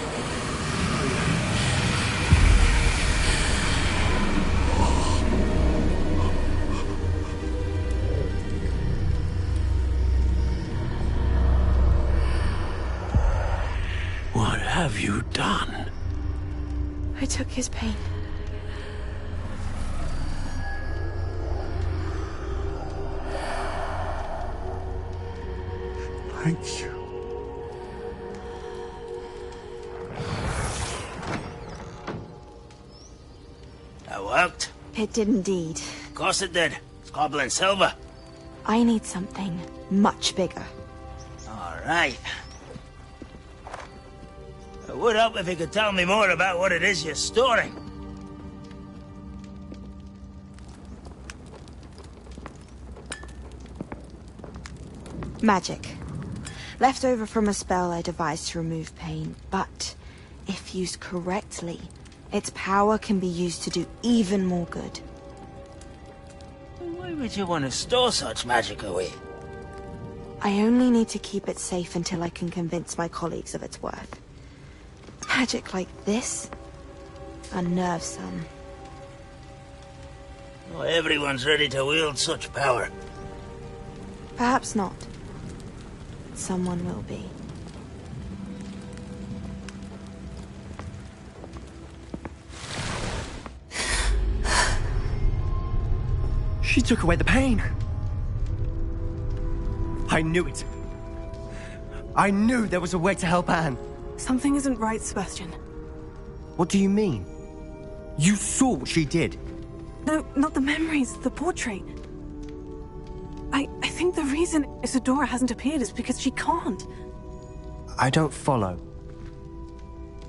What have you done? I took his pain. Thank you. worked? It did indeed. Of course it did. It's goblin silver. I need something much bigger. All right. It would help if you could tell me more about what it is you're storing. Magic. Left over from a spell I devised to remove pain, but if used correctly, its power can be used to do even more good. Why would you want to store such magic away? I only need to keep it safe until I can convince my colleagues of its worth. Magic like this unnerves some. Not everyone's ready to wield such power. Perhaps not. Someone will be. She took away the pain. I knew it. I knew there was a way to help Anne. Something isn't right, Sebastian. What do you mean? You saw what she did. No, not the memories, the portrait. I think the reason Isadora hasn't appeared is because she can't. I don't follow.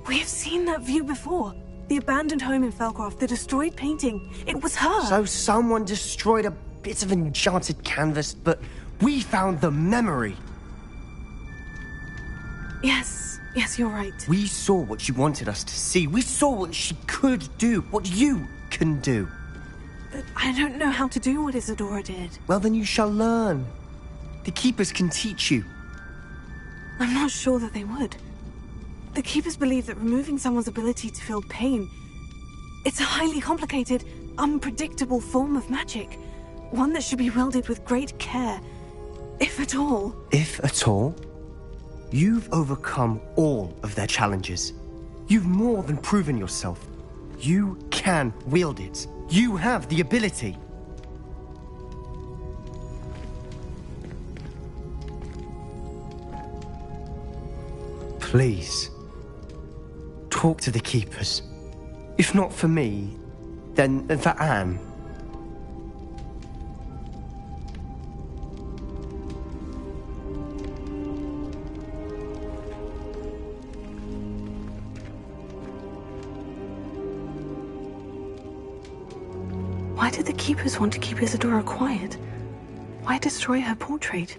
We have seen that view before. The abandoned home in Felcroft, the destroyed painting. It was her. So someone destroyed a bit of enchanted canvas, but we found the memory. Yes, you're right. We saw what she wanted us to see. We saw what she could do, what you can do. But I don't know how to do what Isadora did. Well, then you shall learn. The Keepers can teach you. I'm not sure that they would. The Keepers believe that removing someone's ability to feel pain, it's a highly complicated, unpredictable form of magic. One that should be wielded with great care, if at all. If at all? You've overcome all of their challenges. You've more than proven yourself. You can wield it. You have the ability. Please, talk to the Keepers. If not for me, then for Anne. Why did the Keepers want to keep Isadora quiet? Why destroy her portrait?